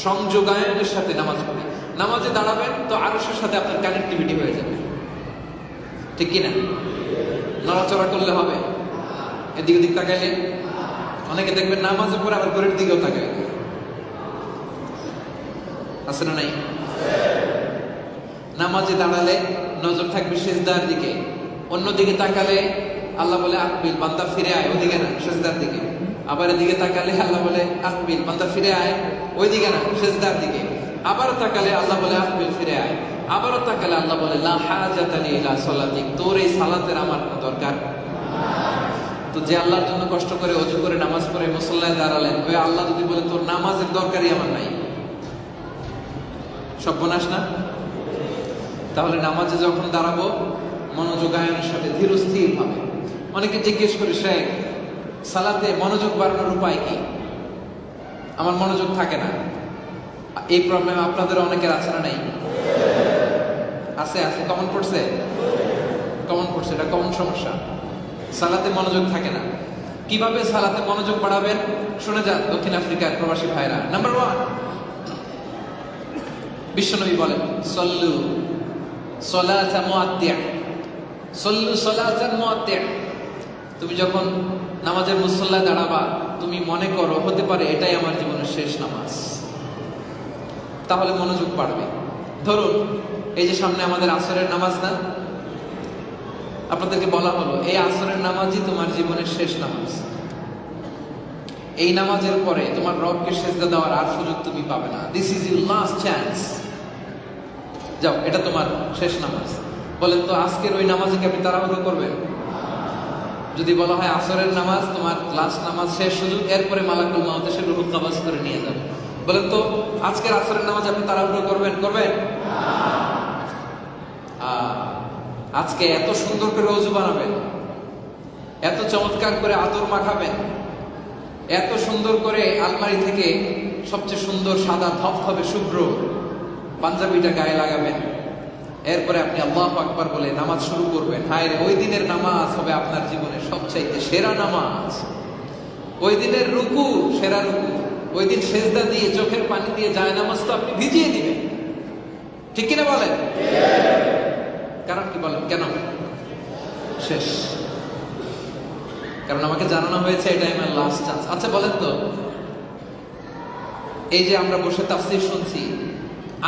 সংযোগায়নের সাথে নামাজ পড়ি। নামাজে দাঁড়াবেন তো আরশের সাথে আপনার কানেক্টিভিটি হয়ে যাবে, ঠিক কিনা? নড়াচড়া করলে হবে, এদিক ওদিক তাকাইলে। অনেকে দেখবেন নামাজের পরে আবার ঘরের দিকেও তাকায়, আছে না নাই? নামাজে দাঁড়ালে নজর থাকবে সিজদার দিকে, অন্যদিকে তাকালে আল্লাহ বলে আকবিল, বান্দা ফিরে আয়, ওদিকে না সিজদার দিকে। আবার এদিকে তাকালে আল্লাহ বলে আকবিল, বান্দা ফিরে আয়, ওইদিকে না সিজদার দিকে। আবার তাকালে আল্লাহ বলে আকবিল, ফিরে আয়। আবারও তাকালে আল্লাহ বলে লা হাজাতা লি ইলা সালাতিক, তোর এই সালাতের আমার কোনো দরকার। তো যে আল্লাহর জন্য কষ্ট করে ওযু করে নামাজ পড়ে মুসল্লায় দাঁড়ালেন, ওই আল্লাহ যদি বলে তোর নামাজের দরকারই আমার নাই, সর্বনাশ না? তাহলে নামাজে যখন দাঁড়াবো মনোযোগায়নের সাথে ধীর স্থির ভাবে। অনেকে জিজ্ঞেস করে, শেখ সালাতে মনোযোগ বাড়ানোর উপায় কি? আমার মনোযোগ থাকে না। এই প্রবলেম আপনাদের অনেকের আছে না নাই? আছে, আছে। কমন পড়ছে, কমন পড়ছে, এটা কমন সমস্যা। সালাতে মনোযোগ থাকে না। কিভাবে সালাতে মনোযোগ বাড়াবেন শুনে যান দক্ষিণ আফ্রিকার প্রবাসী ভাইরা। নাম্বার 1, বিশ্বনবী বলেন সল্লু সলাতান মুআত্তিআ, সল্লু সলাতান মুআত্তিআ। তুমি যখন নামাজের মুসল্লায় দাঁড়াবা তুমি মনে করো হতে পারে এটাই আমার জীবনের শেষ নামাজ, তাহলে মনোযোগ বাড়বে। ধরুন এই যে সামনে আমাদের আসরের নামাজ না, আপনাদেরকে বলা হলো এই আসরের নামাজই তোমার জীবনের শেষ নামাজ। এই নামাজের পরে তোমার রবকে সিজদা দেওয়ার আর সুযোগ তুমি পাবে না। This is your last chance. যাও, এটা তোমার শেষ নামাজ। বলেন তো আজকের ওই নামাজে কি আপনি তাড়াহুড়ো করবেন? যদি বলা হয় আসরের নামাজ তোমার লাস্ট নামাজ, শেষ সুযোগ, এরপরে মালাকুল মাউত এসে রূহ কবজ করে নিয়ে যাবে, বলেন তো আজকের আসরের নামাজ আপনি তাড়াহুড়ো করবেন? করবেন? আজকে এত সুন্দর করে ওযু বানাবেন, এত চমৎকার করে আতর মাখাবেন, এত সুন্দর করে আলমারি থেকে সবচেয়ে সুন্দর সাদা ধবধবে শুভ্র পাঞ্জাবিটা গায়ে লাগাবেন, এরপরে আপনি আল্লাহু আকবার বলে নামাজ শুরু করবেন। হায় রে, ওই দিনের নামাজ হবে আপনার জীবনের সবচাইতে সেরা নামাজ। ওই দিনের রুকু সেরা রুকু, ওই দিন সেজদা দিয়ে চোখের পানি দিয়ে যায় নামাজ তো আপনি ভিজিয়ে দিবেন, ঠিক কিনা বলেন? কারণ কি বলেন? কেন শেষ? কারণ আমাকে জানানো হয়েছে এটাই আমার লাস্ট চান্স। আচ্ছা বলেন তো, এই যে আমরা বসে তাফসীর শুনছি,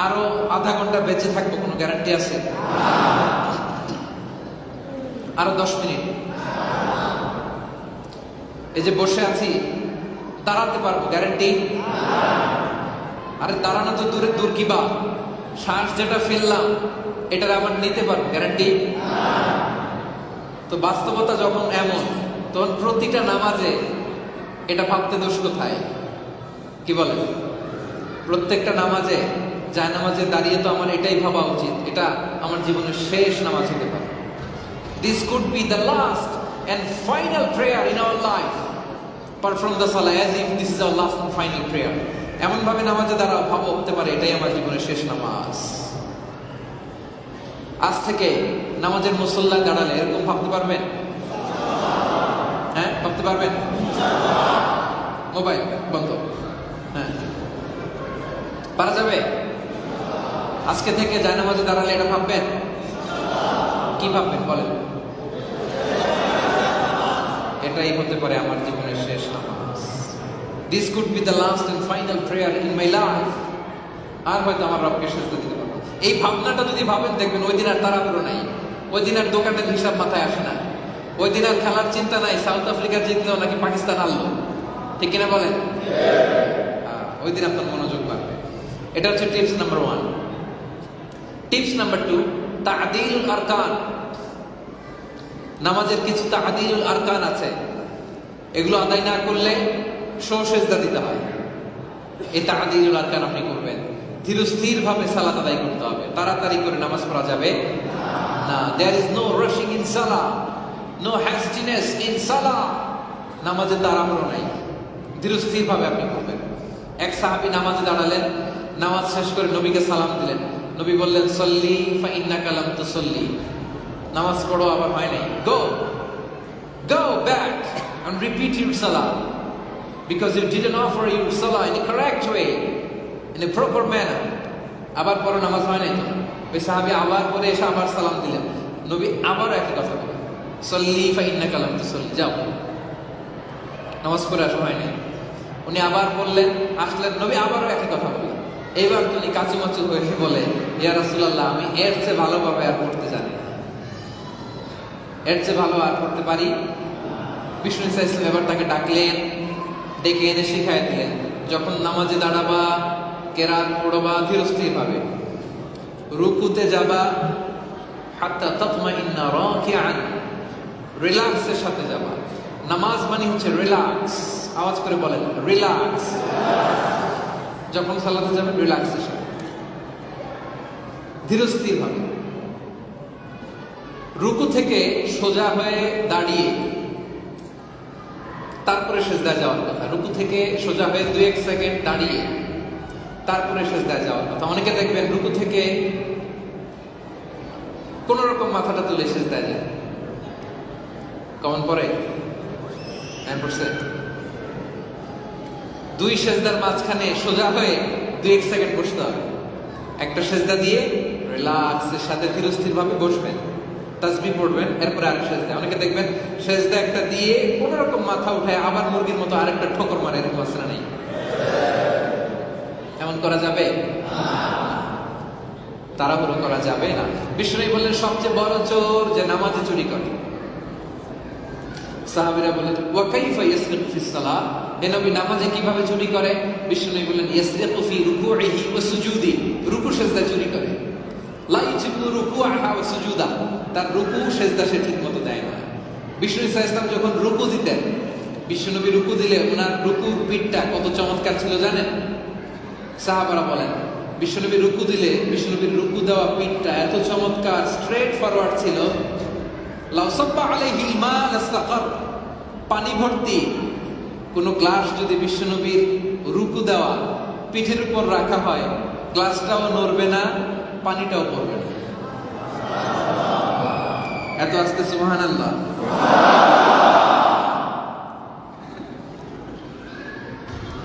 আরো আধা ঘন্টা বেঁচে থাকবো, কোনো গ্যারান্টি আছে? আরো 10 মিনিট এই যে বসে আছি, দাঁড়াতে পারবো, গ্যারান্টি? আরে দাঁড়ানো তো দূর কি বা, শ্বাস যেটা ফেললাম এটার আবার নিতে পারবো, গ্যারান্টি? তো বাস্তবতা যখন এমন, তখন প্রতিটা নামাজে এটা ভাবতে দোষ কোথায়? কি বলে? প্রত্যেকটা নামাজে, যায় নামাজে দাঁড়িয়ে তো আমার এটাই ভাবা উচিত, এটা আমার জীবনের শেষ নামাজ হতে পারে। This could be the last and final prayer in our life. Perform the salah as if this is our last and final prayer. এমন ভাবে নামাজে দ্বারা ভাবো হতে পারে এটাই আমার জীবনের শেষ নামাজ। আজ থেকে নামাজের মুসল্লা দাঁড়ালে এরকম ভাবতে পারবেন? হ্যাঁ, ভাবতে পারবেন? মোবাইল বন্ধ। হ্যাঁ, পারা যাবে? আজকে থেকে যায় নামাজে দাঁড়ালে এটা ভাববেন? কি ভাববেন বলেন? এটাই হতে পারে আমার জীবনের শেষ নামাজ। This could be the last and final prayer in my life. আর হয়তো আমার রবকে সেজদা দিতে পারবো। এই ভাবনাটা যদি ভাবেন, দেখবেন ওই দিন আর তাড়াহুড়ো নাই, ওই দিন আর দোকানের হিসাব মাথায় আসে না, ওই দিন আর খেলার চিন্তা নাই, সাউথ আফ্রিকা জিতলো নাকি পাকিস্তান হারলো, ঠিক কিনা বলেন? ওই দিন আপনার মনোযোগ বাড়বে। এটা হচ্ছে টিপস নাম্বার 1। টিপস নাম্বার 2, তা'দীলুল আরকান। নামাজের কিছু তা'দীলুল আরকান আছে, এগুলো আদায় না করলে সেজদা দিতে হয়। এই তা'দীলুল আরকান আপনি করবেন। ধীরস্থির ভাবে সালাত আদায় করতে হবে, তাড়াতাড়ি করে নামাজ পড়া যাবে না। There is no rushing in সালাহ, নো হ্যাস্টিনেস ইন সালাহ। নামাজে তাড়াহুড়ো নাই, ধীরস্থির ভাবে আপনি করবেন। এক সাহাবী নামাজে দাঁড়ালেন, নামাজ শেষ করে নবীকে সালাম দিলেন। নবী বললেন, সল্লি ফা ইন্নাকা লাম তুসল্লি। নামাজ পড়ো, আবার হয় নাই। Go back and repeat your salah because you didn't offer your salah in a correct way, in a proper manner. আবার পড়ো, নামাজ হয় নাই তো। ওই সাহাবী আবার পরে এসে আবার সালাম দিলেন। নবী আবার একই কথা বলেন, সল্লি ফা ইন্নাকা লাম তুসল্লি। যাও, নামাজ পড়ে আসা হয় নাই। উনি আবার বললেন, আসলেন, নবী আবারও একই কথা বললেন। এইবার তিনি কাচুমাচু হয়ে বলে, ইয়া রাসূলুল্লাহ, আমি এর চেয়ে ভালোভাবে আর পড়তে জানি না, এর চেয়ে ভালো আর পড়তে পারি? বিষ্ণু ইসলাম এবার তাকে ডাকলেন, ডেকে এনে শিখাই দিলেন, যখন নামাজে দাঁড়াবা, কেরাত পড়বা ধীরস্থির ভাবে, রুকুতে যাবা হাত্তা তাতমাইন্না রাকিআন, রিল্যাক্সের সাথে যাবা। নামাজ মানে হচ্ছে রিল্যাক্স। আওয়াজ করে বলেন, রিল্যাক্স। যখন সালাতে যাবেন রিল্যাক্সের সাথে, ধীরস্থির ভাবে। রুকু থেকে সোজা হয়ে দাঁড়িয়ে তারপরে সেজদায় যাওয়ার কথা। রুকু থেকে সোজা হয়ে 2-1 সেকেন্ড দাঁড়িয়ে তারপরে সেজদায় যাওয়ার কথা। অনেকে দেখবেন রুকু থেকে কোন রকম মাথাটা তুলে সেজদায় যায়। কমন পড়ে? 9%। 2 সেজদার মাঝখানে সোজা হয়ে 2-1 সেকেন্ড বসতে হবে। একটা সেজদা দিয়ে রিল্যাক্সের সাথে ধীরস্থির ভাবে বসবেন, তাসবিহ পড়বেন, এরপরে আরেক সেজদা। অনেকে দেখবেন সেজদা একটা দিয়ে কোন রকম মাথা উঠায় আবার মুরগির মতো আরেকটা ঠোকর মারে, এরকম আছে না? নেই? এমন করা যাবে? তাড়াহুড়ো করা যাবে না। বিষ্ণু বললেন, সবচেয়ে বড় চোর যে নামাজে চুরি করে। সাহাবীরা বললেন, ওয়া কাইফা ইয়াসরিকু ফিস সালাহ, হে নবী নামাজে কিভাবে চুরি করে? বিষ্ণু বললেন, ইয়াসরিকু ফি রুকুইহি ওয়া সুজুদি, রুকু সেজদা চুরি করে। লা ইউজিবু রুকুআহা ওয়া সুজুদা, তার রুকু সেজদা সে ঠিকমতো দেয় না। বিষ্ণু ইসলাম যখন রুকু দিতেন, বিশ্বনবী রুকু দিলে ওনার রুকুর পিঠটা কত চমৎকার ছিল জানেন? সাহাবারা বলেন, বিশ্বনবী রুকু দিলে বিশ্বনবীর রুকু দেওয়া পিঠটা এত চমৎকার স্ট্রেট ফরওয়ার্ড ছিল, লাউ সাব্বা আলাইহিল মা লাস্তাকার, পানি ভর্তি কোন গ্লাস যদি বিশ্বনবীর রুকু দেওয়া পিঠের উপর রাখা হয়, গ্লাসটাও নড়বে না, পানিটাও পড়বে না। এত আস্তে সুবহানাল্লাহ।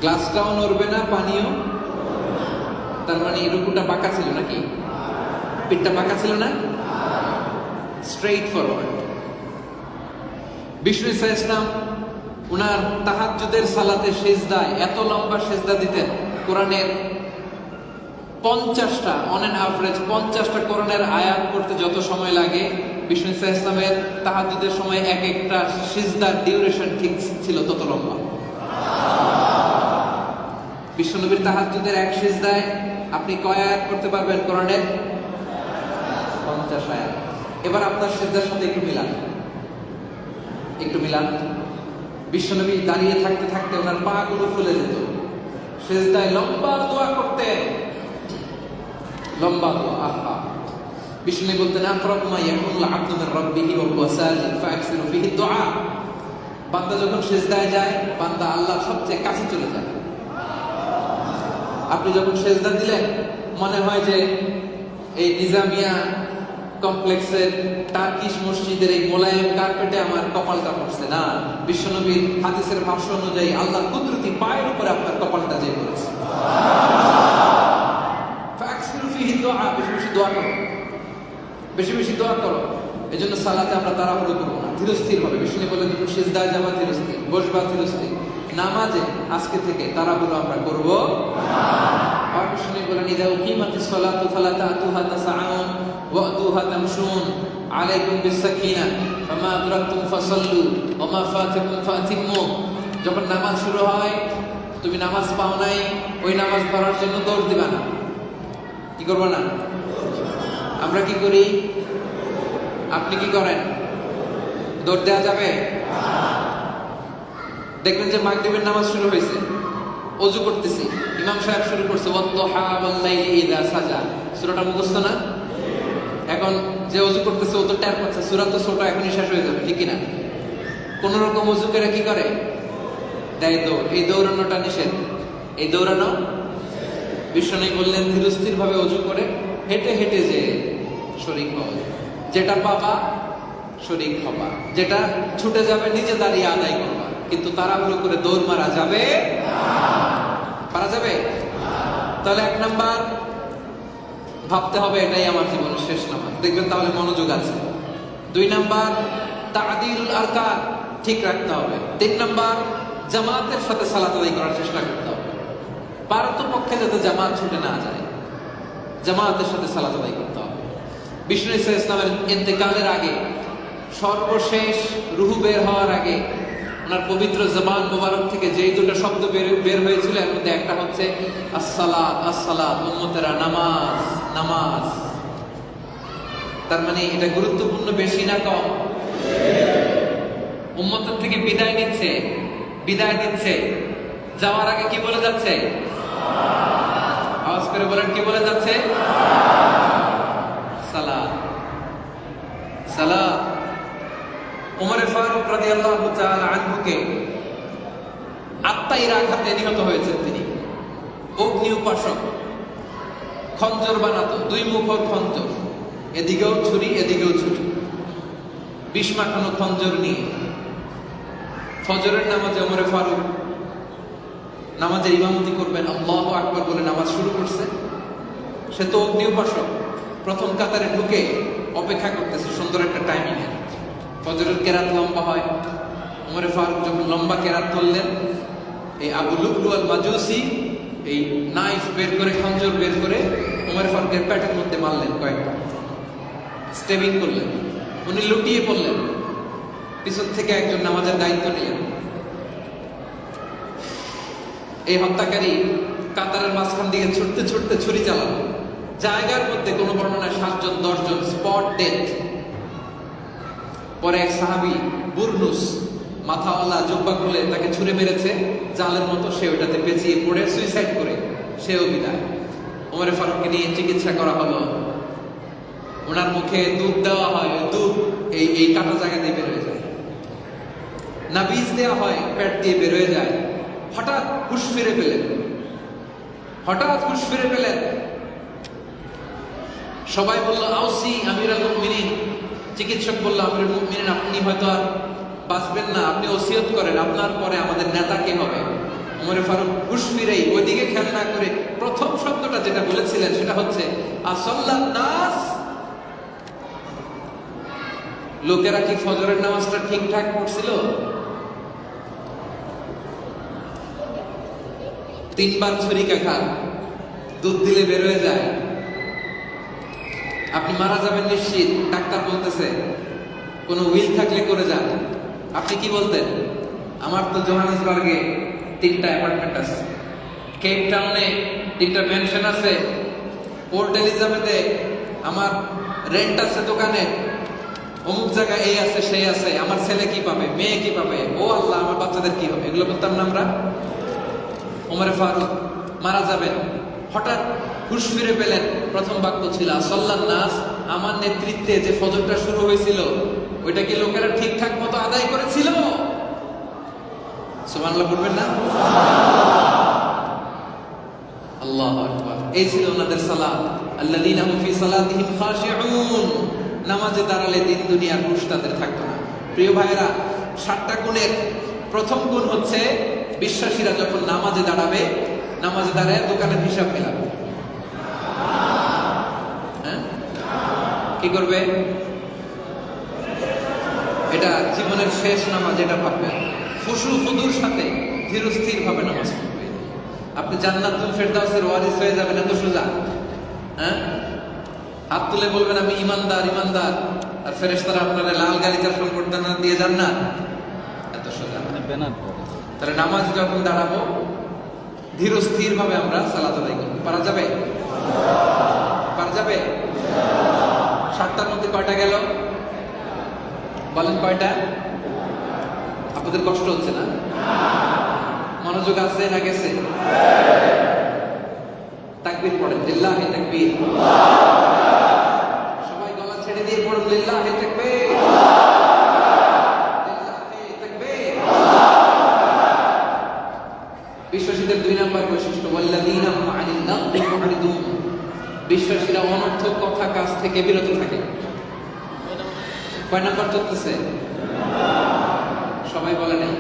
গ্লাসটাও নড়বে না, পানিও। তার মানে রুকুটা বাঁকা ছিল নাকি? পিঠটা বাঁকা ছিল না, স্ট্রেইট ফরওয়ার্ড। বিষ্ণু ইসলাম উনার তাহাজ্জুদের সালাতে সিজদায় এত লম্বা সিজদা দিতেন, কোরআনের 50টা, অন এন অ্যাভারেজ 50টা কোরআনের আয়াত পড়তে যত সময় লাগে, বিষ্ণু ইসলামের তাহাজ্জুদের সময় এক একটা সিজদার ডিউরেশন ঠিক ছিল তত লম্বা। বিশ্বনবীর তাহাজ্জুদের এক সিজদায় আপনি কয় আয়াত পড়তে পারবেন কোরআনের? 50 আয়াত। এবার আপনার সিজদার সাথে একটু মিলান। বিশ্বনবী দাঁড়িয়ে থাকতে থাকতে ওনার পা গুলো ফুলে যেত, সিজদায় লম্বা দোয়া করতেন, লম্বা দোয়া। আহা, বিষ্ণু বলতেন আকরাবু মা ইয়াকুনুল আবদু মির রাব্বিহি ওয়া হুয়া সাজিদ ফাআকসিরু ফিহি দুআ। বান্দা যখন সিজদায় যায়, বান্দা আল্লাহর সবচেয়ে কাছে চলে যায়। আপনি যখন সিজদা দিলেন, মনে হয় যে এই নিজামিয়া কমপ্লেক্সের টার্কিশ মসজিদের এই মোলায়েম কার্পেটে আমার কপালটা পড়ছে না। বিশ্বনবীর হাদিসের ভাষ্য অনুযায়ী আল্লাহ কুদরতি পায়ের উপরে আপনার কপালটা যে পড়েছে। ফাআকসিরু ফিহি দুআ, বেশি বেশি দোয়া করো, বেশি বেশি দোয়া করো। এজন্য সালাতে আমরা তাড়াহুড়ো করবো না, ধীর স্থির হবে। বিষ্ণু বলেন সিজদায় যাবা ধীর স্থির, বসবা ধীর স্থির। নামাজে আজকে থেকে তাড়াহুড়ো আমরা করবো না। আর বিষ্ণু বলেন ইযা উকিমাতিস সালাতু ফালা তা'তুহা তাসআউন ওয়া আতুহা তামশুন আলাইকুম বিস-সাকিনাহ ফামা আদরাকতুম ফাসাল্লু ওয়া মা ফাতাকুম ফাতিম্মু। যখন নামাজ শুরু হয়, তুমি নামাজ পাও নাই, ওই নামাজ পড়ার জন্য দৌড় দিবা না। কি করবা না? আমরা কি করি? আপনি কি করেন? দৌড় দেওয়া যাবে? দেখবেন যে মাগরিবের নামাজ শুরু হয়েছে, ওযু করতেছি, ইমাম সাহেব শুরু করছে ওয়াদ-দুহা ওয়াল-লাইলি ইযা সাজা, সূরাটা মুখস্থ না? এখন যে ওযু করতেছে ও তো ট্যাপ করছে, সূরা তো ছোট, এখনই শেষ হয়ে যাবে, ঠিক কি না? কোন রকম ওযু করে কি করে? দেয় দৌড়। এই দৌড়ানোটা নিষেধ। এই দৌড়ানো বিশ্বনবী বললেন ধীরস্থির ভাবে ওযু করে হেঁটে হেঁটে যে শরীক হও, যেটা পাবা শরীক হবা, যেটা ছুটে যাবে নিজে দাঁড়িয়ে আদায় করবা, কিন্তু তাড়াহুড়ো করে দৌড় মারা যাবে না। পারা যাবে? তাহলে 1 নাম্বার ভাবতে হবে এটাই আমার জীবনের শেষ নামাজ, দেখবেন তাহলে মনোযোগ আছে। 2 নাম্বার তা'দিলুল আরকান ঠিক রাখতে হবে। 3 নাম্বার জামাতের সাথে সালাত আদায় করার চেষ্টা করতে হবে। পারতপক্ষে যাতে জামাত ছুটে না যায়, জামাতের সাথে সালাত আদায় করতে হবে। বিষ্ণু ইসা ইসলামের ইন্তেকালের আগে, সর্বশেষ রুহু বের হওয়ার আগে, ওনার পবিত্র জবান মোবারক থেকে যেই দুটো শব্দ বের হয়েছিল, এর মধ্যে একটা হচ্ছে আসসালাত, আসসালাত, উম্মতেরা নামাজ, নামাজ। তার মানে এটা গুরুত্বপূর্ণ বেশি না কম? উম্মতের থেকে বিদায় দিচ্ছে, যাওয়ার আগে কি বলে যাচ্ছে? আওয়াজ করে বলেন, কি বলে যাচ্ছে? সালাত, সালাত। উমর ফারুক রাদিয়াল্লাহু তাআলা আনহুকে আত্মাইর আঘাতে নিহত হয়েছেন তিনি। অগ্নি উপাসক, খঞ্জর বানাতো, 2 মুখর খঞ্জর, এদিকেও ছুরি এদিকেও ছুরি, বিষ মাখানো খঞ্জর নিয়ে ফজরের নামাজে উমর ফারুক নামাজের ইমামতি করবেন, আল্লাহু আকবার বলে নামাজ শুরু করছে। সে তো অগ্নি উপাসক, প্রথম কাতারে ঢুকে অপেক্ষা করতেছে সুন্দর একটা টাইমিং এ। ফজরের কেরাত লম্বা হয়, উমর ফারুক যখন লম্বা কেরাত তুললেন, এই আবু লুকলু আল মাজুসি এই নাইফ বের করে, খঞ্জর বের করে উমর ফারুকের পেটের মধ্যে মারলেন, কয়েকটা স্টেবিং করলেন। উনি লুটিয়ে পড়লেন, পিছন থেকে একজন নামাজের দায়িত্ব নিলেন। এই হত্যাকারী কাতারের মাঝখান দিকে ছুটতে ছুটতে ছুরি চালান, জায়গার মধ্যে কোনো বর্ণনায় 7 জন 10 জন স্পট ডেথ। পরে এক সাহাবী বুরনুস, মাথাওয়ালা জুব্বা খুলে তাকে ছুঁড়ে মেরেছে জালের মতো, সে ওটাতে পেঁচিয়ে পড়ে সুইসাইড করে সেও বিদায়। ওমর ফারুককে নিয়ে চিকিৎসা করা হলো, ওনার মুখে দুধ দেওয়া হয়, ওই দুধ এই কাটা জায়গা দিয়ে বের হয়ে যায়, নাবিজ দেওয়া হয়, পেট দিয়ে বের হয়ে যায়। হঠাৎ হুঁশ ফিরে পেলেন, সবাই বলল আউসি আমিরুল মুমিনিন। চিকিৎসক বলল আমিরুল মুমিনিন, আপনি হয়তো আর বাঁচবেন না, আপনি ওসিয়ত করেন, আপনার পরে আমাদের নেতা কে হবে? ওমর ফারুক হুঁশ ফিরেই ওইদিকে খেয়াল না করে প্রথম শব্দটা যেটা বলেছিলেন সেটা হচ্ছে আসাল্লান নাস। লোকেরা কি ফজরের নামাজটা ঠিকঠাক পড়ছিল? 3 বার ছুরিকাঘাত, দুধ দিলে বের হয়ে যায়, আপনি মারা যাবেন নিশ্চিত। ডাক্তার বলতেছে কোনো উইল থাকলে করে যান। আপনি কি বলতেন? আমার তো জোহানেসবার্গে 3টা অ্যাপার্টমেন্ট আছে, কেপ টাউনে একটা ম্যানশন আছে, পোর্ট এলিজাবেথে আমার রেন্ট আছে দোকানে, অমুক জায়গায় এই আছে সেই আছে, আমার ছেলে কি পাবে, মেয়ে কি পাবে, ও আল্লাহ আমার বাচ্চাদের কি হবে, এগুলো করতাম না আমরা। ওমর ফারুক মারা যাবেন, হঠাৎ হুঁশ ফিরে পেলেন, প্রথম বাক্য ছিল সাল্লাল্লাহু নাস, আমার নেতৃত্বে যে ফজরটা শুরু হয়েছিল ওইটা কি লোকেরা ঠিকঠাক মতো আদায় করেছিল? সুবহানাল্লাহ বলবেন না? আল্লাহু আকবার। এই ছিল ওনাদের সালাত। আল্লাযীনা হুম ফি সালাতিহিম খাশিউন। নামাজে দাঁড়ালে দিন দুনিয়ার হুঁশ তাদের থাকতো না। প্রিয় ভাইরা, 7টা গুণের প্রথম গুণ হচ্ছে বিশ্বাসীরা যখন নামাজে দাঁড়াবে, নামাজে দাঁড়ায় দোকানের হিসাব মেলাবে। হ্যাঁ, কি করবে? এটা জীবনের শেষ নামাজ, এটা ভাববে। খুশু খুদুর সাথে ধীরস্থির ভাবে নামাজ পড়বে। আপনি জান্নাতুল ফেরদাউসের ওয়ারিস হয়ে যাবেন, এত সোজা। হ্যাঁ, হাত তুলে বলবেন আমি ইমানদার ইমানদার, আর ফেরেশতারা আপনারা লাল গাড়ি চাপন করতে না দিয়ে জান্নাত, এত সোজা। তাহলে নামাজ যখন দাঁড়াবো ধীরস্থির ভাবে আমরা সালাত আদায় করব। পারা যাবে? পারা যাবে? 7টার মধ্যে কয়টা গেল বলেন? কয়টা? আপনাদের কষ্ট হচ্ছে না? মনোযোগ আছে না গেছে? তাকবীর পড়েন, লিল্লাহি তাকবীর। সবাই গলা ছেড়ে দিয়ে পড়ুন, লিল্লাহি তাকবীর, লিল্লাহি তাকবীর। বিশ্বাসীদের 2 নম্বর বৈশিষ্ট্য, ওয়াল্লাযীনা হুম আনিল লাগwi মু'রিদুন। বিশ্বাসীরা অনর্থক কথা কাজ থেকে বিরত থাকে। কয় নাম্বার চলতেছে? সবাই বলে নাই।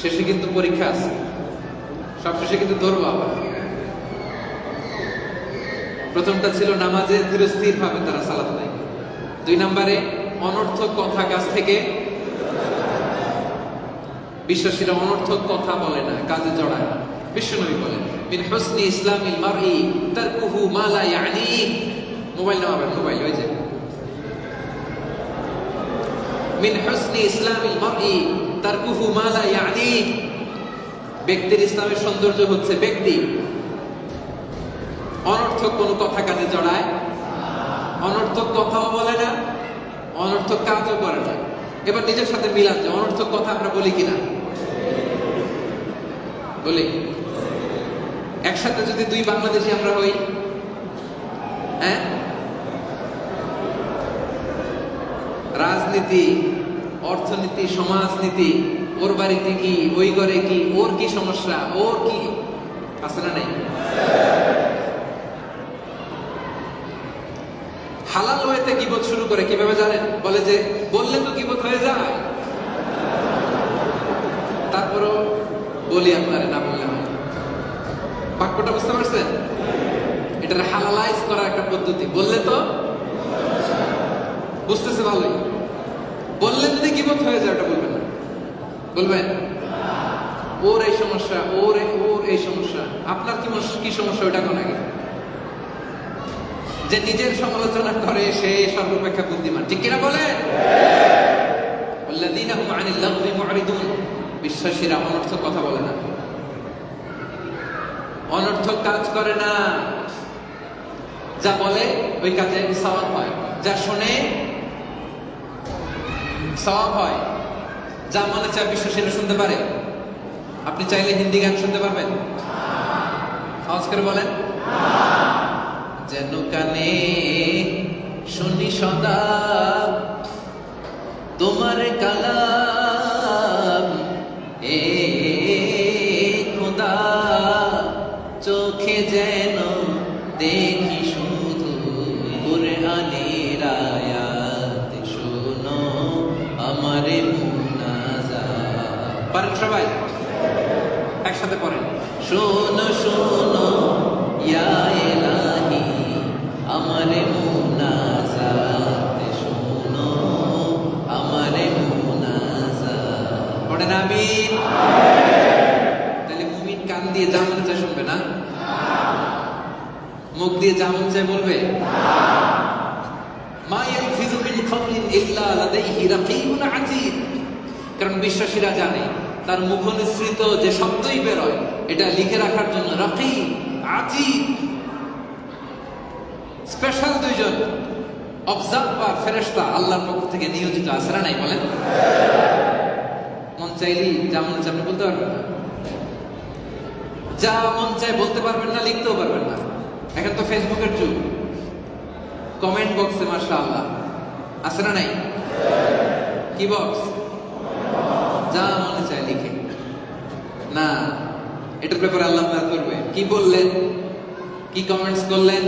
শেষে কিন্তু পরীক্ষা আছে, সব শেষে কিন্তু ধরবো আবার। প্রথমটা ছিল নামাজে ধীরস্থির ভাবে তারা সালাত আদায় করে। 2 নম্বরে অনর্থক কথা কাজ থেকে। বিশ্বাসীরা অনর্থক কথা বলে না, কাজে জড়ায় না। বিশ্বনবী বলেন, মিন হুসনি ইসলামিল মারই তারকুহু মা লা ইয়ানি। মোবাইল নামাবেন, মোবাইল ওই যে। মিন হুসনি ইসলামিল মারই তারকুহু মা লা ইয়ানি। ব্যক্তির ইসলামের সৌন্দর্য হচ্ছে ব্যক্তি অনর্থক কোনো কথা কাজে জড়ায়, অনর্থক কথাও বলে না, অনর্থক কাজও করে না। এবার নিজের সাথে মিলান যে অনর্থক কথা আমরা বলি কিনা। বলি? একসাথে যদি 2 বাংলাদেশি আমরা হই, হ্যাঁ, রাজনীতি, অর্থনীতি, সমাজনীতি, ওর বাড়িতে কি, ওই ঘরে কি, ওর কি সমস্যা, ওর কি আছে না নাই? হালাল ওয়েতে গীবত শুরু করে কিভাবে জানেন? বলে যে বললে তো গীবত হয়ে যায়, তারপরও বলি আপনারে, না বললে হয়। বাক্যটা বুঝতে পারছেন? এটা হালালাইজ করার একটা পদ্ধতি। বললে তো বুঝতেছে ভালোই, বললে যদি গীবত হয়ে যায় ওটা বলবেন না। বলবেন ওর এই সমস্যা, ওর এই সমস্যা, আপনার কি সমস্যা ওটা কোন আগে। যে নিজের সমালোচনা করে সে সর্বাপেক্ষা বুদ্ধিমান, ঠিক কিনা বলেন? আল্লাযীনা হুম আনিল লাগwi মু'রিদুন। বিশ্বাসীরা অনর্থক কথা বলে না, অনর্থক কাজ করে না। যা বলে ওই কাজে সওয়াব হয়, যা শুনে সওয়াব হয়। যা মনে চায় বিশ্বাসীরা শুনতে পারে। আপনি চাইলে হিন্দি গান শুনতে পারবেন? আওয়াজ করে বলেন। যেন কানে শুনি সদা তোমার কালাম, এ খোদা চোখে যেন দেখি শুধু কুরআনের আয়াত, শোনো আমারে মুনাজাত। পারেন সবাই? একসাথে পড়েন, শোনো শোনো ইয়া ইলাহি আমারে মুনাজাত, শোনো আমারে মুনাজাত। পড়েন আমিন। তাহলে মুমিন কান দিয়ে যা মনে চায় শুনবে না, মুখ দিয়ে যা মনে চায় বলবে। মা ইয়ালফিযু মিন কাওলিন ইল্লা লাদাইহি রাকীবুন আতীদ। কারণ বিশ্বাসীরা জানে তার মুখনিসৃত যে শব্দই বেরোয় এটা লিখে রাখার জন্য রাকিব আতীদ স্পেশাল দুইজন অবজার্ভার ফেরেশতা আল্লাহর পক্ষ থেকে নিয়োজিত আছে না নাই বলেন? মন চাইলেই যা মনে চায় আপনি বলতে পারবেন না, যা মন চায় বলতে পারবেন না, লিখতেও পারবেন না। এখন তো ফেসবুকের যুগ, কমেন্ট বক্সে মাশাআল্লাহ আছে না নাই? কি বক্স? যা মনে চায় লিখে না, এটার ব্যাপারে আল্লাহ আপনার করবে কি বললেন, কি কমেন্টস করলেন,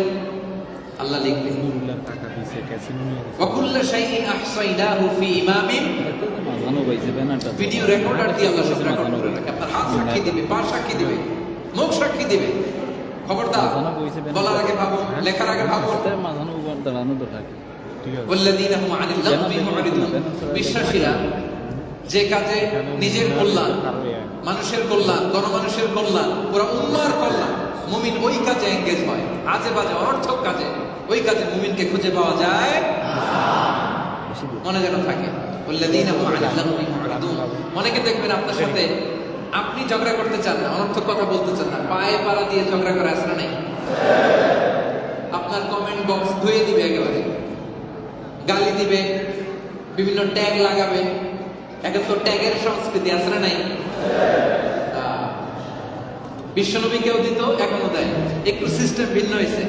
আল্লাহ লিখলেন। টাকা দিছে ক্যাসিনো নিয়ে ওয়াকুল্লু শাইইন আহসাইনাহু ফি ইমামিন, মাঝানো বাইছে ব্যানারটা ভিডিও রেকর্ডার দিয়ে আল্লাহ সব রেকর্ড করে রাখে। আপনার হাত সাক্ষী দিবে, পা সাক্ষী দিবে, মুখ সাক্ষী দিবে। খবরদার বলার আগে ভাবুন, লেখার আগে ভাবুন। মাঝানো উপর দাঁড়ানো তো থাকে। ঠিক আছে, ওয়াল্লাযীনা হুম আনিল লাগবি মুরিদুন, বিশ্বাসীরা যে কাজে নিজের কল্যাণ, মানুষের কল্যাণ, গণমানুষের কল্যাণ, পুরো উম্মাহর কল্যাণ, মুমিন ওই কাজে এঙ্গেজ হয়। আজে বাজে অনর্থক কাজে, ওই কাজে মুমিনকে খুঁজে পাওয়া যায় মনে যেন থাকে। ওয়াল্লাযীনা হুম আনিল লাগবি মুরিদুন। অনেকে দেখবেন আপনার সাথে আপনি ঝগড়া করতে চান না, অনর্থক কথা বলতে চান না, পায়ে পাড়া দিয়ে ঝগড়া করে আসরা নেই। আপনার কমেন্ট বক্স ধুয়ে দিবে, একেবারে গালি দিবে, বিভিন্ন ট্যাগ লাগাবে। এখন তো ট্যাগের সংস্কৃতি আছে না নাই? বিশ্বনবীকেও দিত, এখনো দেয়, একটু সিস্টেম ভিন্ন হয়েছে।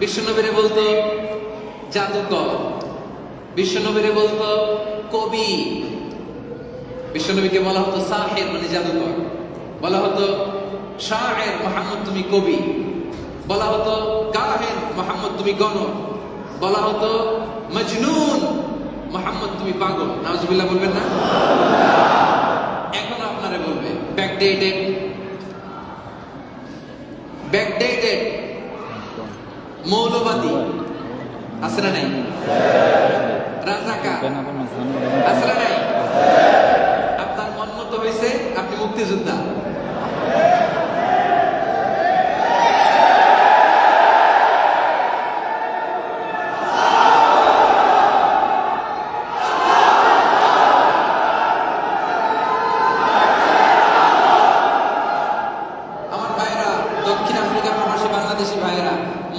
বিশ্বনবীরে বলতো জাদুকর, বিশ্বনবীরে বলতো কবি, বিশ্বনবীকে বলা হতো সাহের মানে জাদুকর, বলা হতো শায়ের মুহাম্মদ তুমি কবি, বলা হতো কাহেন মুহাম্মদ তুমি গণক, বলা হতো মজনুন মুহাম্মদ তুমি পাগল। নাউজুবিল্লাহ বলবেন না? এখনো আপনারে বলবে ব্যাকডেটেড, ব্যাকডেটেড, মৌলবাদী আছে না নাই? রাজাকার আছে না নাই? আপনার মন মতো হয়েছে আপনি মুক্তিযোদ্ধা।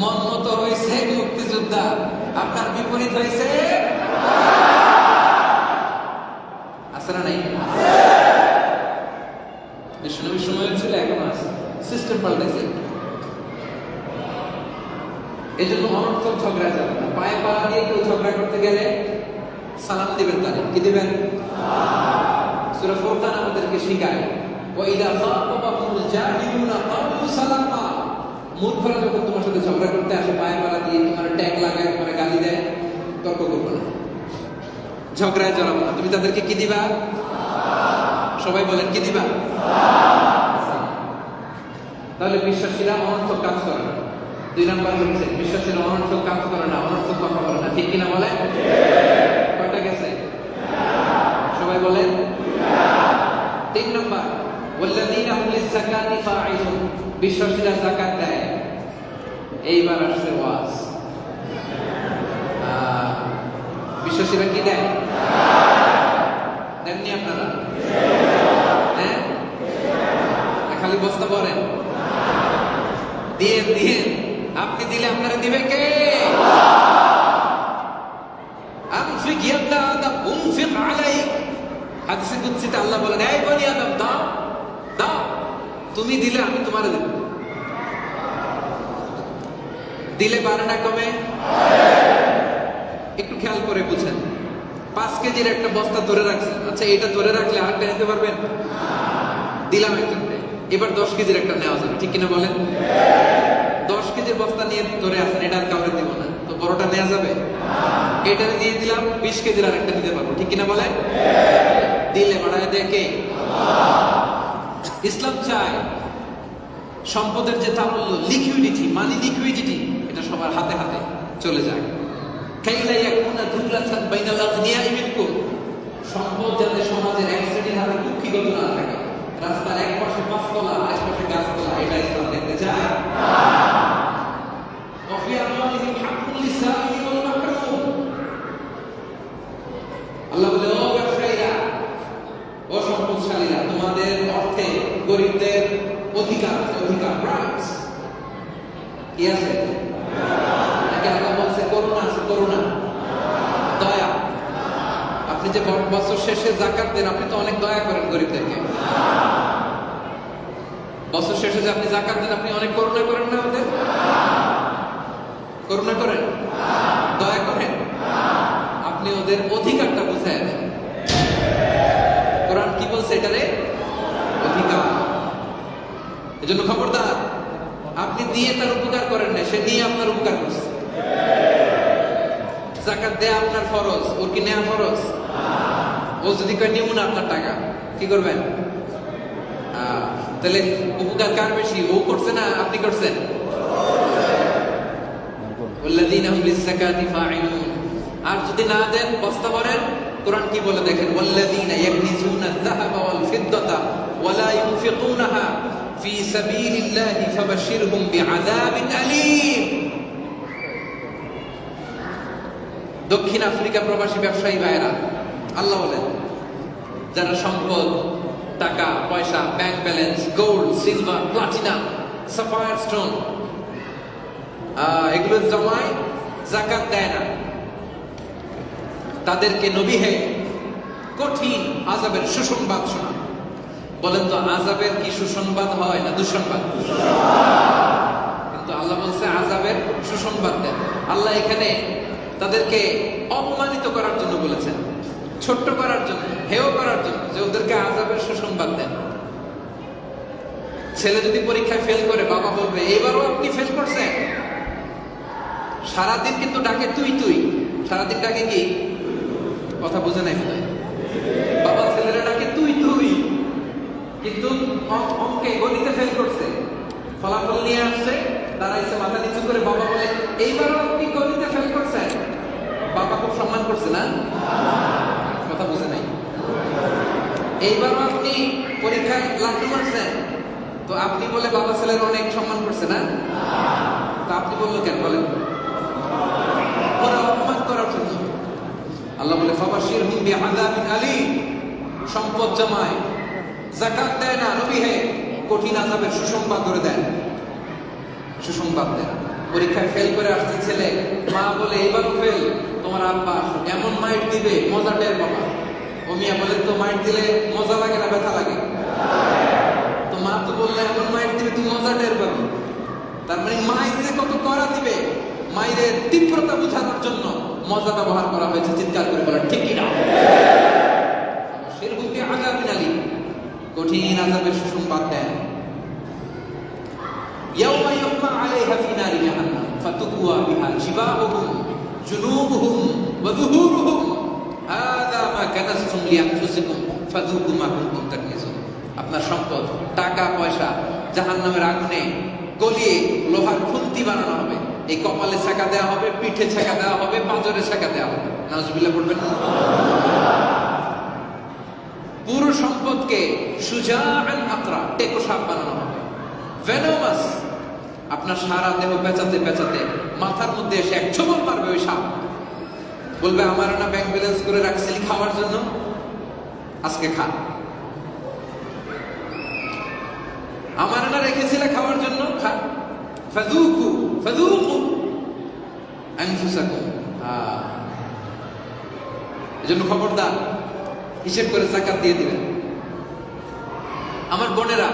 মন মতো হয়েছে মুক্তিযোদ্ধা, আপনার বিপরীত হয়েছে আছে না নাই? বিশ্বনবীর সময় ছিল, এখন আছে, সিস্টেম পাল্টেছে। এই জন্য অনর্থক ঝগড়া যাবে না। পায়ে পা দিয়ে কেউ ঝগড়া করতে গেলে সালাম দিবেন, তারে কি দিবেন? সূরা ফুরকান আমাদেরকে শিখায়, ওয়া ইযা খাতাবাহুল জাহিলুনা ক্বালু সালামা। মূর্খরা যখন তোমার সাথে ঝগড়া করতে আসে, পায়ে পাড়া দিয়ে তোমার ট্যাগ লাগায়, তোমার গালি দেয়, তর্ক করবো না, ঝগড়ায় জড়াবো না। তুমি তাদেরকে কি দিবা? সবাই বলেন কি দিবা? তাহলে বিশ্বাসীরা অনর্থক কাজ করে না। 2 নাম্বার হচ্ছে বিশ্বাসীরা অনর্থক কাজ করে না, অনর্থক কথা বলে না। ঠিক কিনা বলেন? কয়টা গেছে? সবাই বলেন। 3 নাম্বার ওয়াল্লাযীনা হুম লিয-যাকাতি ফাঈলুন, বিশ্বাসীরা যাকাত দেয়। এইবার আসছে ওয়াজ। বিশ্বাসীরা কি দেয়? দেননি আপনারা? হ্যাঁ, খালি বস্তা ভরেন? দিয়ে দিয়ে আপনি দিলে আপনারা দিবে কে? আনফিক ইয়া ইবনা আদম উনফিক আলাইক। হাদিসে কুদসিতে আল্লাহ বলেন, এই বনি আদম দাও দাও, তুমি দিলে আমি তোমারে দেব। দিলে বাড়ে না কমে? একটু খেয়াল করে বুঝেন। 5 কেজির একটা বস্তা ধরে রাখছেন, আচ্ছা এটা ধরে রাখলে আরেকটা নিতে পারবেন? দিলাম একজনকে, এবার 10 কেজির একটা নেওয়া যাবে, ঠিক কিনা বলেন? 10 কেজির বস্তা নিয়ে ধরে আছেন, এটা আর কাউরে দিব না, তো বড়টা নেওয়া যাবে? এটা দিয়ে দিলাম, 20 কেজির আর একটা নিতে পারবো, ঠিক কিনা বলেন? দিলে বাড়ায় দেয় কে? ইসলাম চায় সম্পদের যে তারল্য, লিকুইডিটি, মানি লিকুইডিটি, এটা সবার হাতে হাতে চলে যায়। কাইলা ইয়াকুনা দুলাতান বাইনাল আগনিয়াই মিনকুম, সম্পদ যাতে সমাজের এক শ্রেণীর হাতে কুক্ষিগত না থাকে। রাস্তার এক পাশে 5 তলা, এক পাশে গাছতলা, এটা ইসলাম দেখতে চায় না। ওয়াফি আমওয়ালিহিম হাক্কুল লিসাইলি ওয়াল মাহরুম। আল্লাহ বলে, ও ব্যবসায়ীরা, ও সম্পদশালীরা, তোমাদের গরিবদের অধিকার অধিকার রাইটস কি আছে নাকি আল্লাহ বলছে করুণা আছে করুণা দয়া আপনি যে বছর শেষে যাকাত দেন আপনি তো অনেক দয়া করেন গরিবদেরকে বছর শেষে যে আপনি যাকাত দেন আপনি অনেক করুণা করেন না ওদের করুণা করেন দয়া করেন আপনি ওদের অধিকারটা বুঝায় দেন কোরআন কি বলছে এটারে অধিকার এজন্য খবরদার আপনি দিয়ে তার উপকার করেন না সে নিয়ে আপনার উপকার করছে যাকাত দেয়া আপনার ফরজ ওর কি নেয়া ফরজ ও যদি কয় নিব না আপনার টাকা কি করবেন তাহলে উপকার কার বেশি ও করছে না আপনি করছেন ওয়াল্লাযীনা হুম লিয-যাকাতি ফাঈলুন আর যদি না দেন বস্তা ভরেন কোরআন কি বলে দেখেন ওয়াল্লাযীনা ইয়াকনিজুনা আয-যাহাবা ওয়াল-ফিদ্দাতা ওয়া লা ইউনফিকুনাহা ফি সাবিলিল্লাহি ফাবাশশিরহুম বিআযাবিন আলীম দক্ষিণ আফ্রিকা প্রবাসী ব্যবসায়ী ভাইরা আল্লাহ বলেন যারা সম্পদ টাকা পয়সা bank balance gold silver platinum Sapphire stone এগুলো জমায় যাকাত দেয় না তাদেরকে নবী হে কঠিন আযাবের সুসংবাদ শোনান বলেন তো আযাবের কি সুসংবাদ হয় না দুঃসংবাদ কিন্তু আল্লাহ বলছে আযাবের সুসংবাদ দেন আল্লাহ এখানে তাদেরকে অপমানিত করার জন্য বলেছেন ছোট্ট করার জন্য হেয় করার জন্য যে ওদেরকে আযাবের সুসংবাদ দেন ছেলে যদি পরীক্ষায় ফেল করে বাবা বলবে এবারও আপনি ফেল করছেন সারাদিন কিন্তু ডাকে তুই তুই সারাদিন ডাকে কি কথা বুঝে নাই বাবা ছেলেরা ডাকে তুই তুই কিন্তু অঙ্কে গণিতে ফেল করছে ফলাফল নিয়ে আসছে দাঁড়াইছে মাথা নিচু করে বাবা বলে এইবারও আপনি গণিতে ফেল করছেন বাবা খুব সম্মান করছে না কথা বুঝে নাই এইবারও আপনি পরীক্ষায় লাড্ডু মারছেন তো আপনি বলে বাবা ছেলের অনেক সম্মান করছে না তো আপনি বললো কেন বলেন ওরা অপমান করার জন্য আল্লাহ বলে ফাবাশশিরহুম বিআযাবিন আলীম সম্পদ জমায় যাকাত দেয় না নবী হে কঠিন আযাবের সুসংবাদ করে দেন সুসংবাদ দেন পরীক্ষায় ফেল করে আসছে ছেলে মা বলে এবারও ফেল তোমার আব্বা এমন মাইট দিবে মজা টের বাবা ও মিয়া বলে তো মাইট দিলে মজা লাগে না ব্যথা লাগে তো মা তো বললে এমন মাইট দিবে তুই মজা টের পাবি তার মানে মায়ের যে কত করা দিবে মায়ের তীব্রতা বোঝানোর জন্য মজা ব্যবহার করা হয়েছে চিৎকার করে বলার ঠিক কিনা সেরকম কি আযাবিন আলীম কঠিন আযাবের সুসংবাদ দেন ইয়াওমা ইউহমা আলাইহা ফি নারি জাহান্নাম ফাতুকওয়া বিহা জিবাহুহুম জুনুবুহুম ওয়া যুহুরুহুম হাযা মা কানাসতুম লিআনফুসিকুম ফাযুকু মা কুনতুম তাকনিজুন আপনার সম্পদ টাকা পয়সা জাহান্নামের আগুনে গলিয়ে লোহার খুন্তি বানানো হবে এই কপালে ছাকা দেওয়া হবে পিঠে ছাকা দেওয়া হবে পাঁজরে ছাকা দেওয়া হবে নাউজুবিল্লাহ পড়বেন না পুরো সম্পদকে সুজাআন আকরা টেকো সাপ বানানো হবে ভেনোমাস আপনার সারা দেহ পেঁচাতে পেঁচাতে মাথার মধ্যে এসে এক ছোবল মারবে ওই সাপ বলবে আমার না ব্যাংক ব্যালেন্স করে রাখছিলি খাওয়ার জন্য আজকে খা আমার না রেখেছিলে খাওয়ার জন্য খা ফাযুকু ফাযুকু আনফুসাকুম এজন্য খবরদার হিসেব করে যাকাত দিয়ে দিবেন আমার বোনেরা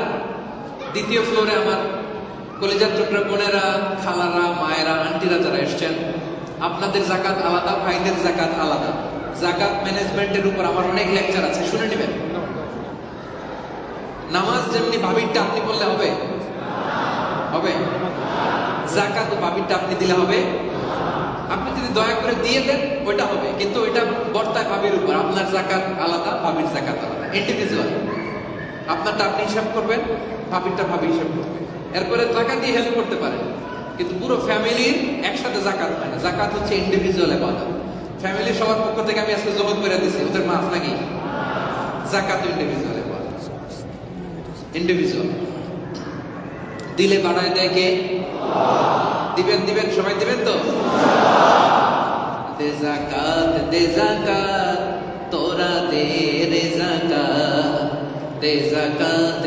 দ্বিতীয় ফ্লোরে আমার কলেজের টুকরা বোনেরা খালারা মায়েরা আন্টিরা যারা এসছেন আপনাদের যাকাত আলাদা ভাইদের যাকাত আলাদা যাকাত ম্যানেজমেন্টের উপর আমার অনেক লেকচার আছে শুনে নেবেন নামাজ যেমনি ভাবিরটা আপনি বললে হবে হবে যাকাত ভাবিরটা আপনি দিলে হবে আপনি যদি দয়া করে দিয়ে দেন ওইটা হবে কিন্তু ওইটা বর্তায় ভাবির উপর আপনার যাকাত আলাদা ভাবির যাকাত আলাদা ইন্ডিভিজুয়াল আপনারটা আপনি হিসাব করবেন ভাবিরটা ভাবি হিসাব করবেন এরপরে টাকা দিয়ে হেল্প করতে পারেন কিন্তু পুরো ফ্যামিলির একসাথে যাকাত হয় না যাকাত হচ্ছে ইন্ডিভিজুয়াল ইবাদত ফ্যামিলির সবার পক্ষ থেকে আমি আজকে জহর করে দিছি ওদের মাফ নাকি যাকাত ইন্ডিভিজুয়াল ইবাদত ইন্ডিভিজুয়াল দিলে বাড়ায় দেয় কে দিবেন দিবেন সবাই দিবেন তো দে যাকাত তোরা দে রে যাকাত দে যাকাত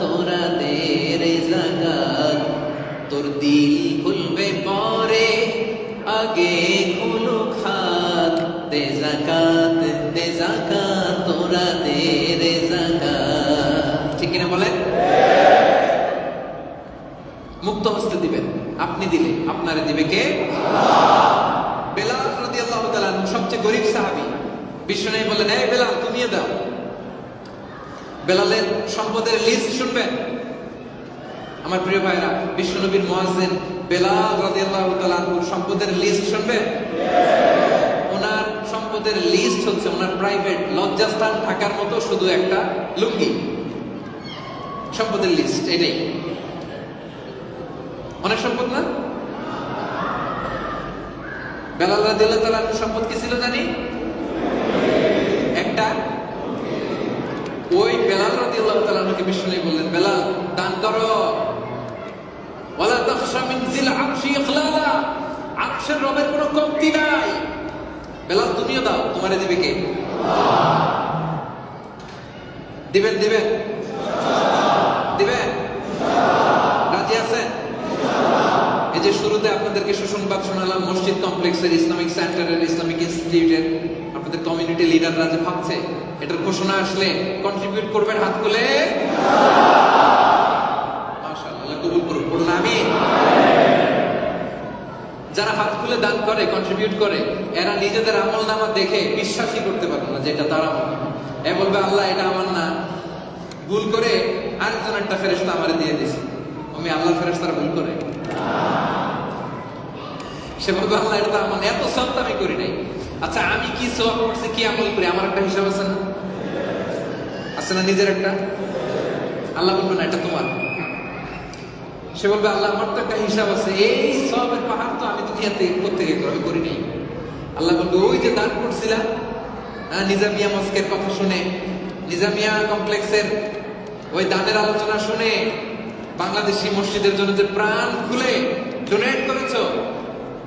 তোরা দে রে যাকাত, তোর দিল খুলবে পরে আগে খুলো খাত। দে যাকাত তোরা দে রে যাকাত। ঠিক কিনা বলেন? মুক্ত হস্তে দিবেন। আপনি দিলে আপনারে দিবে কে? বেলাল রাদিয়াল্লাহু তাআলা সবচেয়ে গরীব সাহাবী। বিশ্বনবী বললেন, এই বেলাল তুমিও দাও। বেলালের সম্পদের লিস্ট শুনবেন আমার প্রিয় ভাইরা। বিশ্বনবীর মুয়াজ্জিন বেলাল রাদিয়াল্লাহু তাআলা সম্পদের লিস্ট শুনবেন। ওনার সম্পদের লিস্ট হচ্ছে ওনার প্রাইভেট লজ্জাস্থান থাকার মতো শুধু একটা লুঙ্গি। সম্পদের লিস্ট এটাই। অনেক সম্পদ না? বেলাল রাদিয়াল্লাহু তাআলার সম্পদ কি ছিল জানি? একটা। ওই বেলাল রাদিয়াল্লাহু তাআলাকে বিশ্বনবী বললেন, বেলাল দান করো। ওয়ালা তাখশা মিন যিল আরশি ইখলালা, আরশের রবের কোনো কমতি নাই। বেলাল তুমিও দাও। তোমারে দিবে কে? দিবেন দিবেন দিবেন? রাজি আছেন? এই যে শুরুতে আপনাদেরকে সুসংবাদ শোনালাম মসজিদ কমপ্লেক্সের, ইসলামিক সেন্টারের, ইসলামিক ইনস্টিটিউটের আপনাদের কমিউনিটি লিডাররা যে ভাবছে এটার ঘোষণা আসলে কন্ট্রিবিউট করবেন হাত খুলে। মাশাআল্লাহ, আল্লাহ কবুল করুন। বলুন আমিন। যারা হাত খুলে দান করে, কন্ট্রিবিউট করে, এরা নিজেদের আমলনামা দেখে বিশ্বাসই করতে পারবে না যে এটা তার আমল। এ বলবে, আল্লাহ এটা আমার না, ভুল করে আরেকজন একটা ফেরেশতা আমারে দিয়ে দিয়েছে। আমি আল্লাহর ফেরেশতারা ভুল করে? সে বলবে, আল্লাহ এটা আমার, এত সব আমি করি নাই। আচ্ছা আমি কি সওয়াব করছি, কি আমল করি, আমার একটা হিসাব আছে না? আছে না নিজের একটা? আল্লাহ বলবে না এটা তোমার। সে বলবে, আল্লাহ আমার তো একটা হিসাব আছে, এই সওয়াবের পাহাড় তো আমি দুনিয়াতে করতে গিয়ে আমি করি নাই। আল্লাহ বলবে, ওই যে দান করছিলাম নিজামিয়া মস্কের কথা শুনে, নিজামিয়া কমপ্লেক্সের ওই দানের আলোচনা শুনে, বাংলাদেশি মসজিদের জন্য যে প্রাণ খুলে ডোনেট করেছো,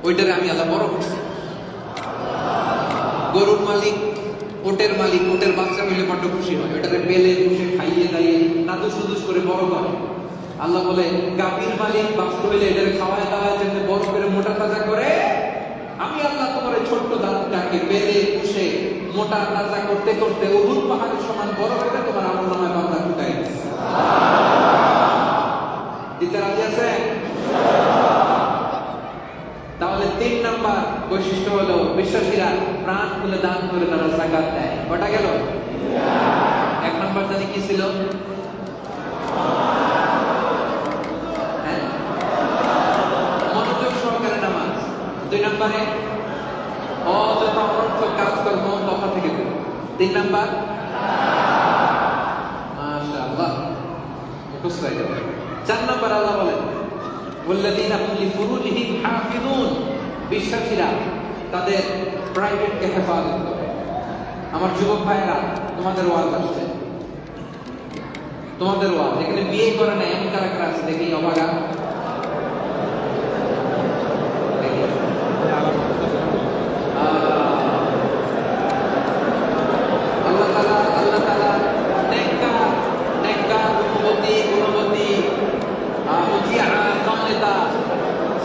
ওইটারে আমি আল্লাহ বড় করছি। গরুর মালিক, ওটের মালিক, ওটের বাচ্চা হইলে বড্ড খুশি হয়, ওটারে পেলে বসে খাইয়ে দাইয়ে নাদুস নুদুস করে বড় করে। আল্লাহ বলে, গাভীর মালিক বাচ্চা হইলে এটারে খাওয়ায় দাওয়ায় জন্য বড় করে মোটা তাজা করে। আমি আল্লাহ তোমার ছোট্ট দাঁতটাকে পেলে বসে মোটা তাজা করতে করতে উহুদ পাহাড়ের সমান বড় হয়ে তোমার আমলনামায় বান্দা ঢুকাই দিচ্ছে। দিতে রাজি আছেন? তাহলে 3 নাম্বার বৈশিষ্ট্য হলো বিশ্বাসীরা প্রাণ খুলে দান করে তারা যাকাত দেয়। কটা গেল? 1 নাম্বার জানি কি ছিল? মনোযোগ সহকারে নামাজ। 2 নাম্বারে অযথা অনর্থক কাজকর্ম কথা থেকে দূরে। 3 নাম্বার মাশাআল্লাহ মুখস্থ হয়ে যাবে। 4 নাম্বার আল্লাহ বলেন, ওয়াল্লাযীনা হুম লিফুরুজিহিম হাফিযুন, বিশ্বাসীরা তাদের প্রাইভেটকে হেফাজত করে। আমার যুবক ভাইরা, তোমাদের ওয়াজ আসছে, তোমাদের ওয়াজ। এখানে বিয়ে করে না এমন কারা কারা আছে দেখি? অবাগা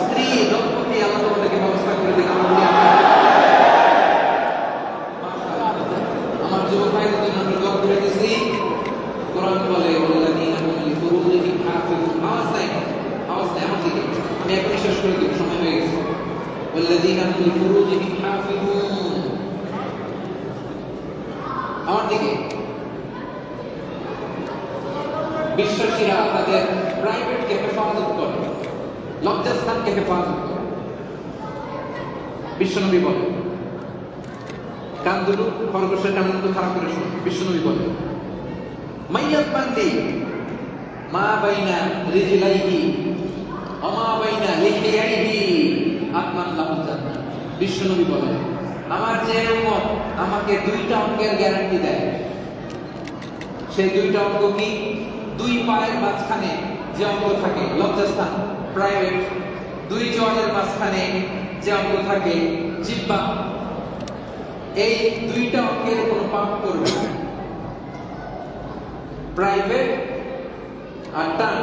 স্ত্রী দম্পতি আল্লাহ তোমাদেরকে ব্যবস্থা করে দিন। আমার যুবক ভাইদের জন্য আমরা দোয়া করে দিচ্ছি। কোরআন বলে, আওয়াজ নাই আমার দিকে, আমি এখনই শেষ করে দিব, সময় হয়ে গেছে। আমার দিকে বিশ্বাসীরা তাদের প্রাইভেটকে হেফাজত করে, লজ্জাস্থানকে হেফাজত করে। বিশ্বনবী বলে, কান দুটো খরগোশের কানের মতো খারাপ করে শুনে। বিশ্বনবী বলে, মাইয়াত বান্দি মা বাইনা রিজলাইহি ওয়া মা বাইনা লিহিয়াইহি আতমান লাহুল জান্নাহ। বিশ্বনবী বলে, আমার যে উম্মত আমাকে 2টা অঙ্কের গ্যারান্টি দেয়, সেই 2টা অঙ্ক কি? 2 পায়ের মাঝখানে যে অঙ্ক থাকে লজ্জাস্থান প্রাইভেট, 2 জোয়ানের মাঝখানে যে অঙ্ক থাকে জিহ্বা, এই 2টা অঙ্কের কোনো পাপ করবে না। প্রাইভেট আর টান,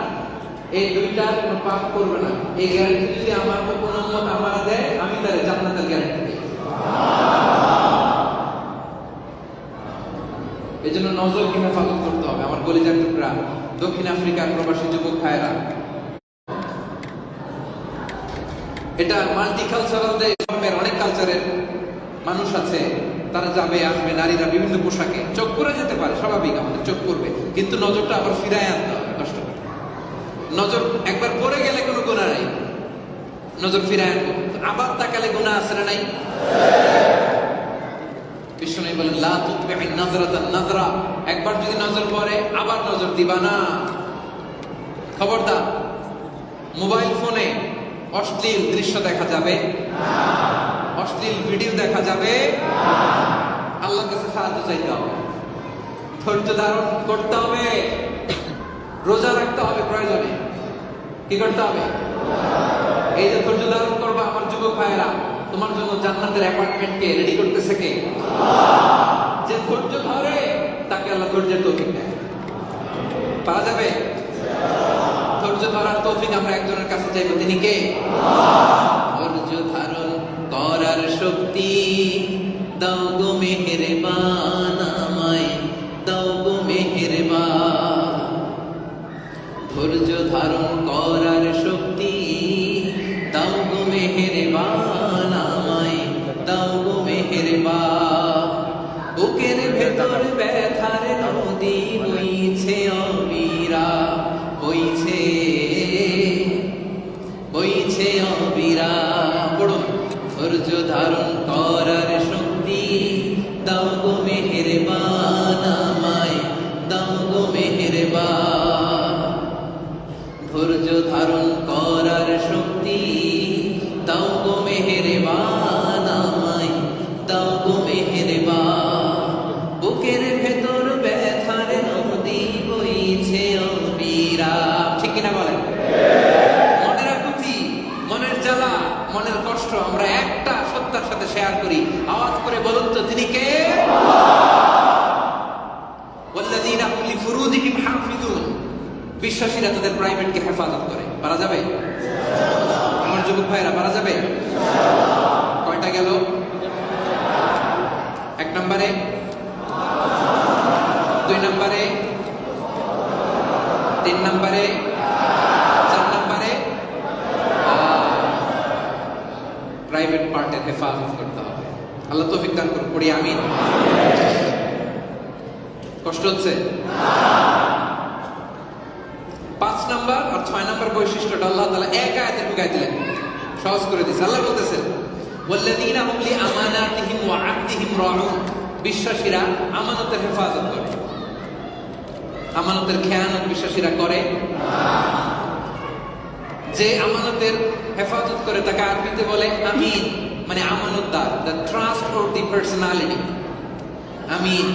এই দুইটা কোনো পাপ করবে না। এই গ্যারান্টি যদি আমার কোনো উম্মত আমার দেয়, আমি তারে জান্নাতের গ্যারান্টি দিই। এই জন্য নজরকে হেফাজত করতে হবে। আমার কলিজার টুকরা দক্ষিণ আফ্রিকার প্রবাসী যুবক ভাইরা, এটা মাল্টিকালচারাল দেশ, অনেক কালচারের মানুষ আছে, তারা যাবে আসবে, নারীরা বিভিন্ন পোশাকে, চোখ করে যেতে পারে, স্বাভাবিক, আমাদের চোখ করবে, কিন্তু নজরটা আবার ফিরায় আনতে হবে কষ্ট করে। নজর একবার পড়ে গেলে কোনো গুনাহ নাই, নজর ফিরায় আনবো, আবার তাকালে গুনাহ আছে না নাই? বিষ্ণু বলেন লা তুতবি'ন নাজরাতান নাজরা, একবার যদি নজর পড়ে আবার নজর দিবা না। খবরদার, মোবাইল ফোনে অশ্লীল দৃশ্য দেখা যাবে না, অশ্লীল ভিডিও দেখা যাবে না। আল্লাহর কাছে সাহায্য চাইতে হবে, ধৈর্য ধারণ করতে হবে, রোজা রাখতে হবে, প্রয়োজনে কি করতে হবে? এই যে ধৈর্য ধারণ করবা আমার যুবক ভাইয়েরা, তোমার জন্য জান্নাতের অ্যাপার্টমেন্টকে রেডি করতেছে কে? যে ধৈর্য ধরে তাকে আল্লাহ ধৈর্যের তৌফিক দেয়। পারা যাবে? ধৈর্য ধরার তৌফিক আমরা একজনের কাছে চাইবো, তিনি কে? ধৈর্য ধারণ করার শক্তি দাও গো মেহেরবান, আমায় দাও গো মেহেরবান। ধৈর্য ধারণ করার শক্তি দাও গো মেহেরবান, আমায় দাও গো মেহেরবান। বুকের ভেতর ব্যথার নদী বইছে অবিরা, বইছে বইছে অবিরা। পড়ুন, ধৈর্য ধারণ করার শক্তি দাও গো মেহেরবান, আমায় দাও গো মেহেরবান। ধৈর্য ধারণ করার শক্তি দাও গো মেহেরবান, আমায় দাও গো মেহেরবান। বুকের ভেতর ব্যথার নদী বইছে অবিরা। ঠিক কিনা বলেন? মনের আকুতি, মনের জ্বালা, মনের কষ্ট আমরা একটা সত্তার সাথে শেয়ার করি। আওয়াজ করে বলুন তো, তিনি কে? ওয়াল্লাযীনা হুম লিফুরুজিহিম হাফিজুন, বিশ্বাসীরা তাদের প্রাইভেটকে হেফাজত করে। পারা যাবে? আমার যুবক ভাইরা, পারা যাবে? কয়টা গেল? এক নম্বরে, দুই নম্বরে, তিন নম্বরে, চার নম্বরে প্রাইভেট পার্টের হেফাজত করতে হবে। আল্লাহ তৌফিক দান করুন, পড়ি আমিন। কষ্ট হচ্ছে? 5 নাম্বার আর 6 নাম্বার বৈশিষ্ট্যটা আল্লাহ তাআলা এক আয়াতে ঢুকাই দিলেন, সহজ করে দিয়েছে। আল্লাহ বলতেছেন ওয়াল্লাযীনা হুম লিআমানাতিহিম ওয়া আহদিহিম রাউন, বিশ্বাসীরা আমানতের হেফাজত করে। আমানতের খেয়ানত বিশ্বাসীরা করে না। যে আমানতের হেফাজত করে তাকে আরবিতে বলে আমিন, মানে আমানতদার, দ্য ট্রাস্টওয়ার্দি পার্সোনালিটি। আমিন,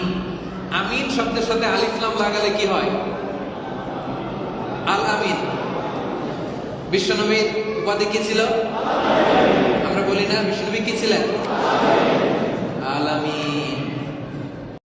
আমিন শব্দের সাথে আলিফ লাম লাগালে কি হয়? আল আমিন। বিশ্বনবীর উপাধি কি ছিল? আমরা বলি না বিশ্বনবী কি ছিলেন? আল আমিন।